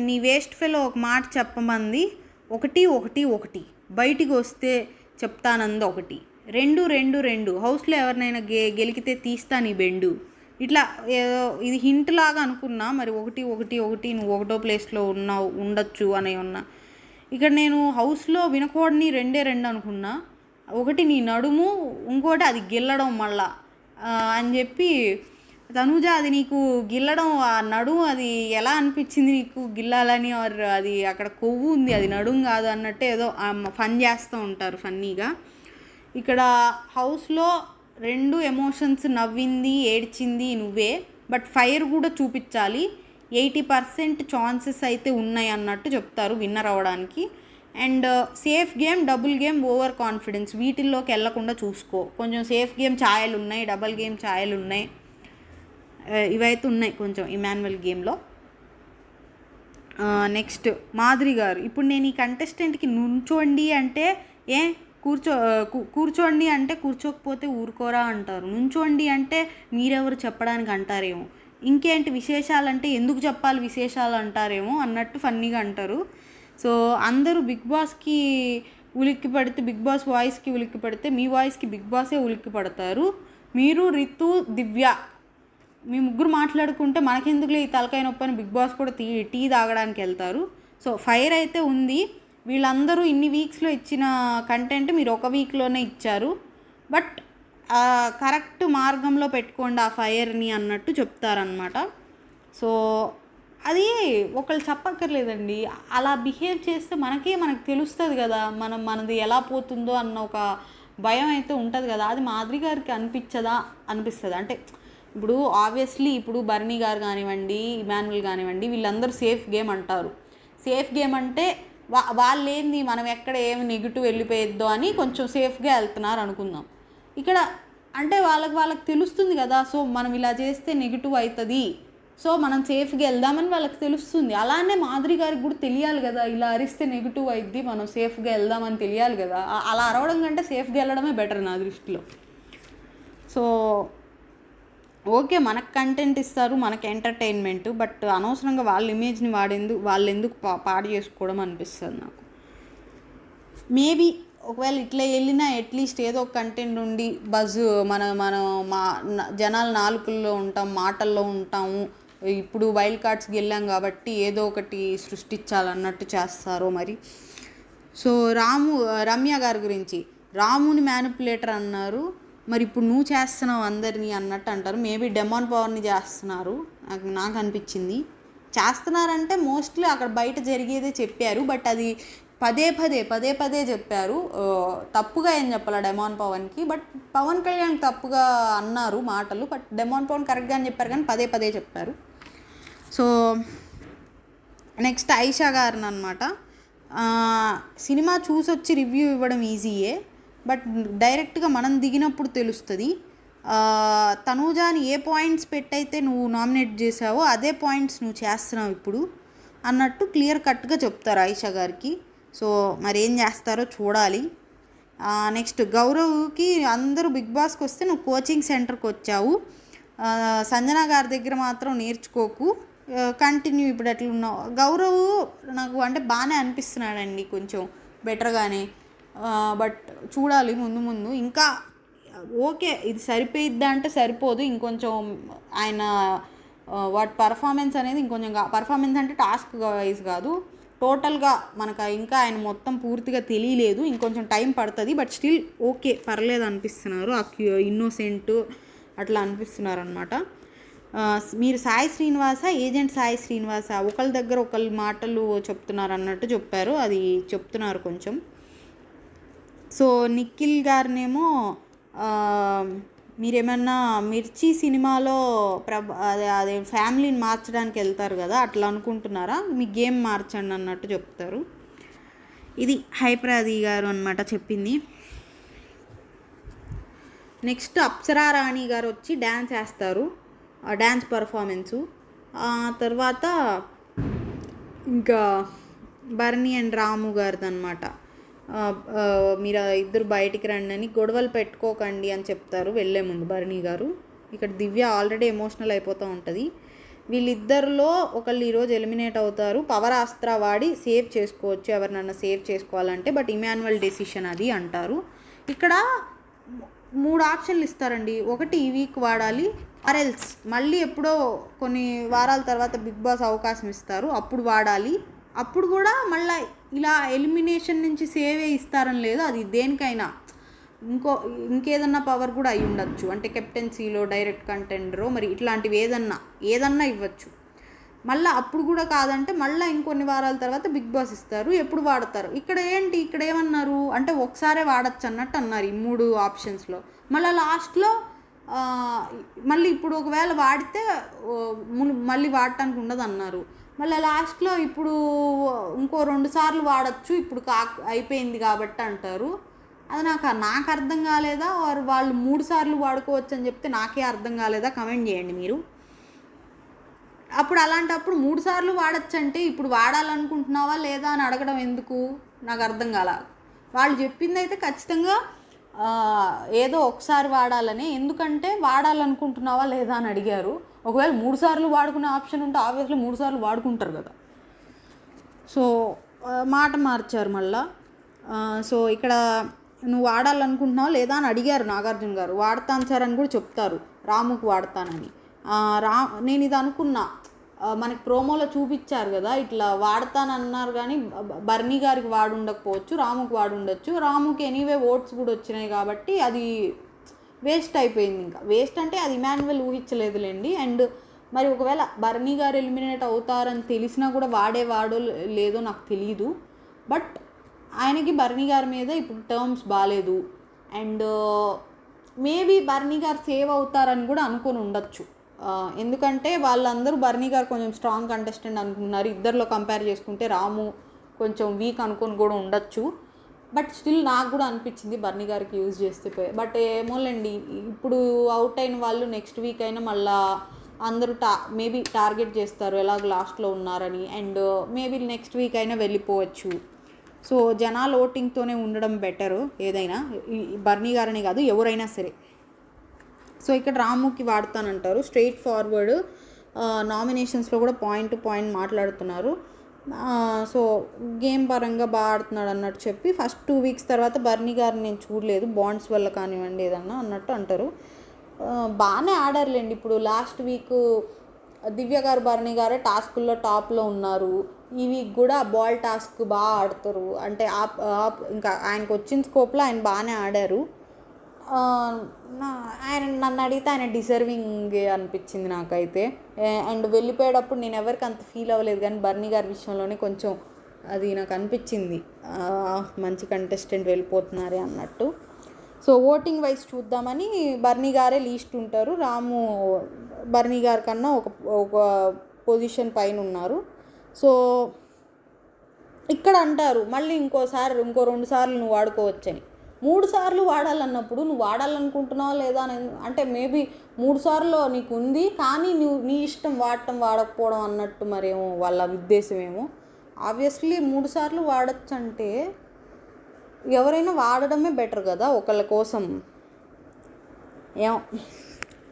నీ వేస్ట్ ఫెలో ఒక మాట చెప్పమంది, 1-1-1 బయటికి వస్తే చెప్తానంది 1, 2-2-2 హౌస్లో ఎవరినైనా గెలికితే తీస్తా నీ బెండు. ఇట్లా ఏదో ఇది హింట్ లాగా అనుకున్నా. మరి 1-1-1 నువ్వు ఒకటో ప్లేస్లో ఉండొచ్చు అని ఉన్నా. ఇక్కడ నేను హౌస్లో వినకూడని 2-2 అనుకున్నా. 1 నీ నడుము, ఇంకోటి అది గిల్లడం మళ్ళా అని చెప్పి తనూజ అది నీకు గిల్లడం ఆ నడుము అది ఎలా అనిపించింది నీకు గిల్లాలని, అది అక్కడ కొవ్వు ఉంది అది నడుము కాదు అన్నట్టు ఏదో ఫన్ చేస్తూ ఉంటారు ఫన్నీగా. ఇక్కడ హౌస్లో 2 ఎమోషన్స్ నవ్వింది ఏడ్చింది నువ్వే, బట్ ఫైర్ కూడా చూపించాలి. 80% ఛాన్సెస్ అయితే ఉన్నాయి అన్నట్టు చెప్తారు విన్నర్ అవ్వడానికి. And safe game, double game, over confidence వీటిల్లోకి వెళ్ళకుండా చూసుకో. కొంచెం సేఫ్ గేమ్ ఛాయలు ఉన్నాయి, డబుల్ గేమ్ ఛాయలు ఉన్నాయి, ఇవైతే ఉన్నాయి కొంచెం ఇమాన్యువల్ గేమ్లో. నెక్స్ట్ మాధురి గారు, ఇప్పుడు నేను ఈ కంటెస్టెంట్కి నుంచోండి అంటే కూర్చోండి అంటే కూర్చోకపోతే ఊరుకోరా అంటారు, నుంచోండి అంటే మీరెవరు చెప్పడానికి అంటారేమో, ఇంకేంటి విశేషాలంటే ఎందుకు చెప్పాలి విశేషాలు అంటారేమో అన్నట్టు ఫన్నీగా అంటారు. సో అందరూ బిగ్ బాస్కి ఉలిక్కి పడితే, బిగ్ బాస్ వాయిస్కి ఉలిక్కి పడితే మీ వాయిస్కి బిగ్ బాసే ఉలిక్కి పడతారు. మీరు రితు దివ్య మీ ముగ్గురు మాట్లాడుకుంటే మనకెందుకులే ఈ తలకాయ నొప్పి అని బిగ్ బాస్ కూడా టీ తాగడానికి వెళ్తారు. సో ఫైర్ అయితే ఉంది. వీళ్ళందరూ ఇన్ని వీక్స్లో ఇచ్చిన కంటెంట్ మీరు ఒక వీక్లోనే ఇచ్చారు, బట్ కరెక్ట్ మార్గంలో పెట్టుకోండి ఆ ఫైర్ని అన్నట్టు చెప్తారనమాట. సో అది ఒకళ్ళు చెప్పక్కర్లేదండి, అలా బిహేవ్ చేస్తే మనకు తెలుస్తుంది కదా మనది ఎలా పోతుందో అన్న ఒక భయం అయితే ఉంటుంది కదా. అది మాధురి గారికి అనిపిస్తుంది. అంటే ఇప్పుడు ఆబ్వియస్లీ ఇప్పుడు బర్నీ గారు కానివ్వండి, ఇమాన్యువల్ కానివ్వండి, వీళ్ళందరూ సేఫ్ గేమ్ అంటారు. సేఫ్ గేమ్ అంటే వాళ్ళు ఏంది మనం ఎక్కడ ఏమి నెగిటివ్ వెళ్ళిపోయిద్దో అని కొంచెం సేఫ్గా వెళ్తున్నారు అనుకుందాం. ఇక్కడ అంటే వాళ్ళకి తెలుస్తుంది కదా, సో మనం ఇలా చేస్తే నెగిటివ్ అవుతుంది, సో మనం సేఫ్గా వెళ్దామని వాళ్ళకి తెలుస్తుంది. అలానే మాధురి గారికి కూడా తెలియాలి కదా, ఇలా అరిస్తే నెగిటివ్ అవుద్ది, మనం సేఫ్గా వెళ్దామని తెలియాలి కదా. అలా అరవడం కంటే సేఫ్గా వెళ్ళడమే బెటర్ నా దృష్టిలో. సో ఓకే, మనకు కంటెంట్ ఇస్తారు, మనకు ఎంటర్టైన్మెంట్, బట్ అనవసరంగా వాళ్ళ ఇమేజ్ని వాళ్ళు ఎందుకు పాడు చేసుకోవడం అనిపిస్తుంది నాకు. మేబీ ఒకవేళ ఇట్లా వెళ్ళినా అట్లీస్ట్ ఏదో ఒక కంటెంట్ ఉండి బజ్ మా జనాల నాలుకల్లో ఉంటాం, మాటల్లో ఉంటాము, ఇప్పుడు వైల్డ్ కార్డ్స్కి వెళ్ళాం కాబట్టి ఏదో ఒకటి సృష్టించాలన్నట్టు చేస్తారో మరి. సో రమ్య గారి గురించి, రాముని మ్యానిపులేటర్ అన్నారు, మరి ఇప్పుడు నువ్వు చేస్తున్నావు అందరినీ అన్నట్టు అంటారు. మేబీ డెమాన్ పవర్ని చేస్తున్నారు నాకు అనిపించింది. చేస్తున్నారంటే మోస్ట్లీ అక్కడ బయట జరిగేదే చెప్పారు, బట్ అది పదే చెప్పారు. తప్పుగా ఏం చెప్పాలి డెమాన్ పవన్కి, బట్ పవన్ కళ్యాణ్ తప్పుగా అన్నారు మాటలు, బట్ డెమాన్ పవన్ కరెక్ట్గా అని చెప్పారు కానీ పదే చెప్పారు. సో నెక్స్ట్ ఆయిషా గారిని అనమాట, సినిమా చూసొచ్చి రివ్యూ ఇవ్వడం ఈజీయే, బట్ డైరెక్ట్గా మనం దిగినప్పుడు తెలుస్తుంది. తనూజాని ఏ పాయింట్స్ పెట్టయితే నువ్వు నామినేట్ చేసావో అదే పాయింట్స్ నువ్వు చేస్తున్నావు ఇప్పుడు అన్నట్టు క్లియర్ కట్గా చెప్తారు ఆయిషా గారికి. సో మరి ఏం చేస్తారో చూడాలి. నెక్స్ట్ గౌరవ్కి అందరూ బిగ్ బాస్కి వస్తే నువ్వు కోచింగ్ సెంటర్కి వచ్చావు, సంజన గారి దగ్గర మాత్రం నేర్చుకోకు, కంటిన్యూ ఇప్పుడు ఎట్లా ఉన్నావు. గౌరవ్ నాకు అంటే బాగానే అనిపిస్తున్నాడండి, కొంచెం బెటర్గానే, బట్ చూడాలి ముందు ఇంకా. ఓకే ఇది సరిపోయిద్దా అంటే సరిపోదు, ఇంకొంచెం ఆయన పర్ఫార్మెన్స్ అనేది ఇంకొంచెం పర్ఫార్మెన్స్ అంటే టాస్క్ వైజ్ కాదు, టోటల్గా మనకు ఇంకా ఆయన మొత్తం పూర్తిగా తెలియలేదు, ఇంకొంచెం టైం పడుతుంది. బట్ స్టిల్ ఓకే, పర్లేదు అనిపిస్తున్నారు, ఆ ఇన్నోసెంట్ అట్లా అనిపిస్తున్నారు అనమాట. మీరు సాయి శ్రీనివాస, ఏజెంట్ సాయి శ్రీనివాస, ఒకళ్ళ దగ్గర ఒకళ్ళ మాటలు చెప్తున్నారు అన్నట్టు చెప్పారు, అది చెప్తున్నారు కొంచెం. సో నిఖిల్ గారినేమో మీరేమన్నా మిర్చి సినిమాలో అదే ఫ్యామిలీని మార్చడానికి వెళ్తారు కదా, అట్లా అనుకుంటున్నారా, మీ గేమ్ మార్చండి అన్నట్టు చెప్తారు. ఇది హైప్రాది గారు అనమాట చెప్పింది. నెక్స్ట్ అప్సరా రాణి గారు వచ్చి డ్యాన్స్ వేస్తారు, డ్యాన్స్ పర్ఫార్మెన్సు. తర్వాత ఇంకా బర్నీ అండ్ రాము గారిది అనమాట. మీరు ఇద్దరు బయటికి రండి అని, గొడవలు పెట్టుకోకండి అని చెప్తారు వెళ్ళే ముందు బర్నీ గారు. ఇక్కడ దివ్య ఆల్రెడీ ఎమోషనల్ అయిపోతూ ఉంటుంది. వీళ్ళిద్దరిలో ఒకళ్ళు ఈరోజు ఎలిమినేట్ అవుతారు, పవర్ అస్త్ర వాడి సేవ్ చేసుకోవచ్చు ఎవరినన్నా సేవ్ చేసుకోవాలంటే, బట్ ఇమాన్యువల్ డెసిషన్ అది అంటారు. ఇక్కడ 3 ఆప్షన్లు ఇస్తారండి. ఒకటి ఈ వీక్ వాడాలి, ఆర్ఎల్స్ మళ్ళీ ఎప్పుడో కొన్ని వారాల తర్వాత బిగ్ బాస్ అవకాశం ఇస్తారు, అప్పుడు వాడాలి. అప్పుడు కూడా మళ్ళీ ఇలా ఎలిమినేషన్ నుంచి సేవే ఇస్తారని లేదు, అది దేనికైనా ఇంకేదన్నా పవర్ కూడా అయి ఉండొచ్చు, అంటే కెప్టెన్సీలో డైరెక్ట్ కంటెండరో మరి ఇట్లాంటివి ఏదన్నా ఇవ్వచ్చు. మళ్ళీ అప్పుడు కూడా కాదంటే మళ్ళీ ఇంకొన్ని వారాల తర్వాత బిగ్ బాస్ ఇస్తారు, ఎప్పుడు వాడతారు. ఇక్కడ ఏమన్నారు అంటే ఒకసారే వాడచ్చు అన్నట్టు అన్నారు ఈ 3 ఆప్షన్స్లో. మళ్ళీ లాస్ట్లో మళ్ళీ ఇప్పుడు ఒకవేళ వాడితే మళ్ళీ వాడటానికి ఉండదు అన్నారు. మళ్ళీ లాస్ట్లో ఇప్పుడు ఇంకో 2 సార్లు వాడచ్చు, ఇప్పుడు అయిపోయింది కాబట్టి అంటారు. అది నాకు అర్థం కాలేదా, వాళ్ళు 3 సార్లు వాడుకోవచ్చు అని చెప్తే నాకే అర్థం కాలేదా, కమెంట్ చేయండి మీరు. అప్పుడు అలాంటప్పుడు 3 సార్లు వాడచ్చు అంటే ఇప్పుడు వాడాలనుకుంటున్నావా లేదా అని అడగడం ఎందుకు, నాకు అర్థం కాల. వాళ్ళు చెప్పింది అయితే ఖచ్చితంగా ఏదో ఒకసారి వాడాలని, ఎందుకంటే వాడాలనుకుంటున్నావా లేదా అని అడిగారు. ఒకవేళ 3 సార్లు వాడుకునే ఆప్షన్ ఉంటే ఆబ్వియస్లీ 3 సార్లు వాడుకుంటారు కదా. సో మాట మార్చారు మళ్ళా. సో ఇక్కడ నువ్వు వాడాలనుకుంటున్నావా లేదా అని అడిగారు నాగార్జున గారు. వాడతాను సార్ అని కూడా చెప్తారు, రాముకు వాడతానని. నేను ఇది అనుకున్నా, మనకి ప్రోమోలో చూపించారు కదా ఇట్లా వాడతానన్నారు, కానీ బర్నీ గారికి వాడుండకపోవచ్చు, రాముకి వాడుండొచ్చు. రాముకి ఎనీవే ఓట్స్ కూడా వచ్చినాయి కాబట్టి అది వేస్ట్ అయిపోయింది. ఇంకా వేస్ట్ అంటే అది ఇమాన్యువల్ ఊహించలేదులేండి. అండ్ మరి ఒకవేళ బర్నీ గారు ఎలిమినేట్ అవుతారని తెలిసినా కూడా వాడో లేదో నాకు తెలియదు. బట్ ఆయనకి బర్నీ గారి మీద ఇప్పుడు టర్మ్స్ బాగాలేదు, అండ్ మేబీ బర్నీ గారు సేవ్ అవుతారని కూడా అనుకొని ఉండొచ్చు. ఎందుకంటే వాళ్ళందరూ బర్నీ గారు కొంచెం స్ట్రాంగ్ కంటెస్టెంట్ అనుకున్నారు, ఇద్దరిలో కంపేర్ చేసుకుంటే రాము కొంచెం వీక్ అనుకొని కూడా ఉండొచ్చు. బట్ స్టిల్ నాకు కూడా అనిపించింది బర్నీ గారికి యూజ్ చేస్తే పోయి. బట్ ఏమోలేండి, ఇప్పుడు అవుట్ అయిన వాళ్ళు నెక్స్ట్ వీక్ అయినా మళ్ళీ అందరూ మేబీ టార్గెట్ చేస్తారు ఎలాగ లాస్ట్లో ఉన్నారని, అండ్ మేబీ నెక్స్ట్ వీక్ అయినా వెళ్ళిపోవచ్చు. సో జనాలు ఓటింగ్తోనే ఉండడం బెటరు, ఏదైనా బర్నీ గారని కాదు ఎవరైనా సరే. సో ఇక్కడ రాముకి వాడతానంటారు, స్ట్రైట్ ఫార్వర్డ్. నామినేషన్స్లో కూడా పాయింట్ టు పాయింట్ మాట్లాడుతున్నారు. సో గేమ్ పరంగా బాగా ఆడుతున్నాడు అన్నట్టు చెప్పి ఫస్ట్ 2 వీక్స్ తర్వాత బర్నీ గారిని నేను చూడలేదు, బాండ్స్ వల్ల కానివ్వండి ఏదన్నా అన్నట్టు అంటారు. బాగానే ఆడారులేండి. ఇప్పుడు లాస్ట్ వీక్ దివ్య గారు బర్నీ గారే టాస్కుల్లో టాప్లో ఉన్నారు. ఈ వీక్ కూడా బాల్ టాస్క్ బాగా ఆడతారు, అంటే ఇంకా ఆయనకు వచ్చిన స్కోప్లో ఆయన బాగానే ఆడారు. ఆయన నన్ను అడిగితే ఆయన డిజర్వింగ్ అనిపించింది నాకైతే. అండ్ వెళ్ళిపోయేటప్పుడు నేను ఎవరికి అంత ఫీల్ అవ్వలేదు, కానీ బర్నీ గారి విషయంలోనే కొంచెం అది నాకు అనిపించింది, మంచి కంటెస్టెంట్ వెళ్ళిపోతున్నారే అన్నట్టు. సో ఓటింగ్ వైజ్ చూద్దామని బర్నీ గారే లీస్ట్ ఉంటారు, రాము బర్నీ గారి కన్నా ఒక పొజిషన్ పైన ఉన్నారు. సో ఇక్కడ అంటారు మళ్ళీ ఇంకో 2 సార్లు నువ్వు వాడుకోవచ్చని. 3 సార్లు వాడాలన్నప్పుడు నువ్వు వాడాలనుకుంటున్నావా లేదా అని, అంటే మేబీ 3 సార్లు నీకు ఉంది కానీ నువ్వు నీ ఇష్టం వాడకపోవడం అన్నట్టు మరేమో వాళ్ళ ఉద్దేశం ఏమో. ఆబ్వియస్లీ 3 సార్లు వాడచ్చు అంటే ఎవరైనా వాడడమే బెటర్ కదా ఒకళ్ళ కోసం. ఏమో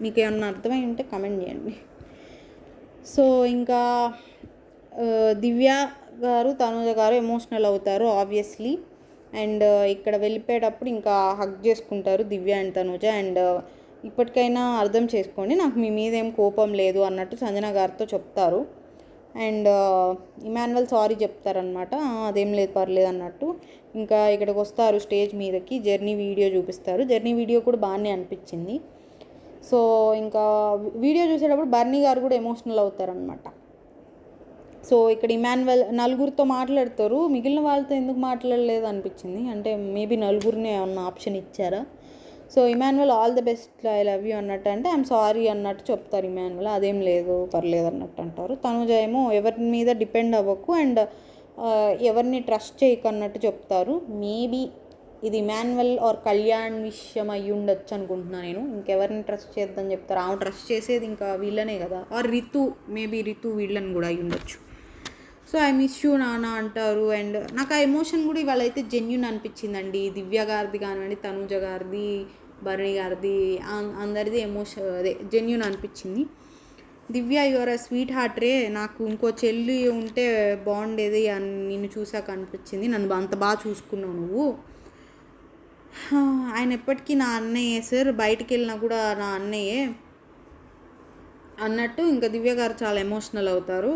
మీకు ఏమన్నా అర్థమై ఉంటే కమెంట్ చేయండి. సో ఇంకా దివ్య గారు తనుజ గారు ఎమోషనల్ అవుతారు ఆబ్వియస్లీ. అండ్ ఇక్కడ వెళ్ళిపోయేటప్పుడు ఇంకా హగ్ చేసుకుంటారు దివ్య అండ్ తనుజ. అండ్ ఇప్పటికైనా అర్థం చేసుకోండి, నాకు మీ మీద ఏం కోపం లేదు అన్నట్టు సంజన గారితో చెప్తారు. అండ్ ఇమాన్యువల్ సారీ చెప్తారనమాట, అదేం లేదు పర్లేదు అన్నట్టు. ఇంకా ఇక్కడికి వస్తారు స్టేజ్ మీదకి, జర్నీ వీడియో చూపిస్తారు. జర్నీ వీడియో కూడా బాగానే అనిపించింది. సో ఇంకా వీడియో చూసేటప్పుడు బర్నీ గారు కూడా ఎమోషనల్ అవుతారనమాట. సో ఇక్కడ ఇమాన్యువల్ నలుగురితో మాట్లాడతారు, మిగిలిన వాళ్ళతో ఎందుకు మాట్లాడలేదు అనిపించింది. అంటే మేబీ నలుగురిని ఏమన్నా ఆప్షన్ ఇచ్చారా. So Emmanuel all the best, I love you అన్నట్టు అంటే ఐఎమ్ సారీ అన్నట్టు చెప్తారు ఇమాన్యువల్. అదేం లేదు పర్లేదు అన్నట్టు అంటారు. తనుజ ఏమో ఎవరి మీద డిపెండ్ అవ్వకు అండ్ ఎవరిని ట్రస్ట్ చేయకు అన్నట్టు చెప్తారు. మేబీ ఇది ఇమాన్యువల్ ఆర్ కళ్యాణ్ విషయం అయ్యి ఉండొచ్చు అనుకుంటున్నాను నేను. ఇంకెవరిని ట్రస్ట్ చేద్దని చెప్తారు, ఆమె ట్రస్ట్ చేసేది ఇంకా వీళ్ళనే కదా, ఆర్ రితు, మేబీ రితు వీళ్ళని కూడా అయ్యి ఉండొచ్చు. సో ఐ మిస్ యూ నాన్న అంటారు. అండ్ నాకు ఆ ఎమోషన్ కూడా ఇవాళ అయితే జెన్యున్ అనిపించిందండి. దివ్య గారిది కానివ్వండి, తనుజ గారిది, భరణి గారిది, అందరిది ఎమోషన్ అదే జెన్యున్ అనిపించింది. దివ్య యువర్ అ స్వీట్ హార్ట్ రే, నాకు ఇంకో చెల్లి ఉంటే బాగుండేది అని నిన్ను చూసాక అనిపించింది. నన్ను అంత బాగా చూసుకున్నావు నువ్వు. ఆయన ఎప్పటికీ నా అన్నయ్యే సార్, బయటికి వెళ్ళినా కూడా నా అన్నయ్యే అన్నట్టు ఇంకా దివ్య గారు చాలా ఎమోషనల్ అవుతారు.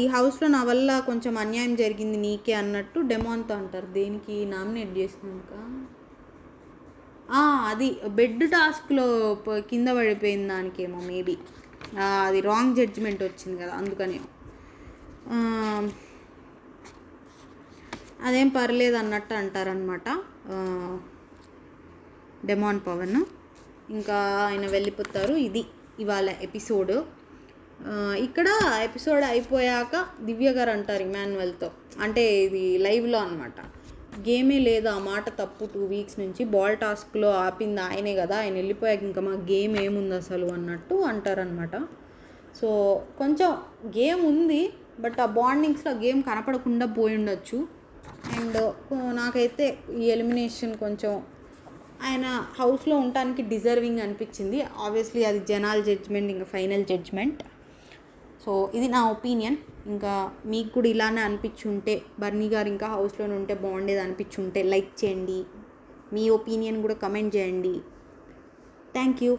ఈ హౌస్లో నా వల్ల కొంచెం అన్యాయం జరిగింది నీకే అన్నట్టు డెమాన్తో అంటారు. దేనికి నామినేట్ చేసినాక అది బెడ్ టాస్క్లో కింద పడిపోయిన దానికేమో మేబీ అది రాంగ్ జడ్జిమెంట్ వచ్చింది కదా అందుకనే. అదేం పర్లేదు అన్నట్టు అంటారనమాట డెమాన్ పవన్. ఇంకా ఆయన వెళ్ళిపోతారు. ఇది ఇవాళ ఎపిసోడ్. ఇక్కడ ఎపిసోడ్ అయిపోయాక దివ్య గారు అంటారు ఇమాన్యువల్తో, అంటే ఇది లైవ్లో అనమాట, గేమే లేదు ఆ మాట తప్పు, 2 వీక్స్ నుంచి బాల్ టాస్క్లో ఆపింది ఆయనే కదా, ఆయన వెళ్ళిపోయాక ఇంకా మా గేమ్ ఏముంది అసలు అన్నట్టు అంటారనమాట. సో కొంచెం గేమ్ ఉంది, బట్ ఆ బాండింగ్స్లో గేమ్ కనపడకుండా పోయి ఉండొచ్చు. అండ్ నాకైతే ఈ ఎలిమినేషన్ కొంచెం ఆయన హౌస్లో ఉండటానికి డిజర్వింగ్ అనిపించింది. ఆబ్వియస్లీ అది జనాల జడ్జ్మెంట్, ఇంకా ఫైనల్ జడ్జ్మెంట్. సో ఇది నా ఒపీనియన్. ఇంకా మీకు కూడా ఇలానే అనిపించుంటే, బర్నీ గారు ఇంకా హౌస్లోనే ఉంటే బాగుండేది అనిపించుంటే లైక్ చేయండి, మీ ఒపీనియన్ కూడా కమెంట్ చేయండి. Thank you.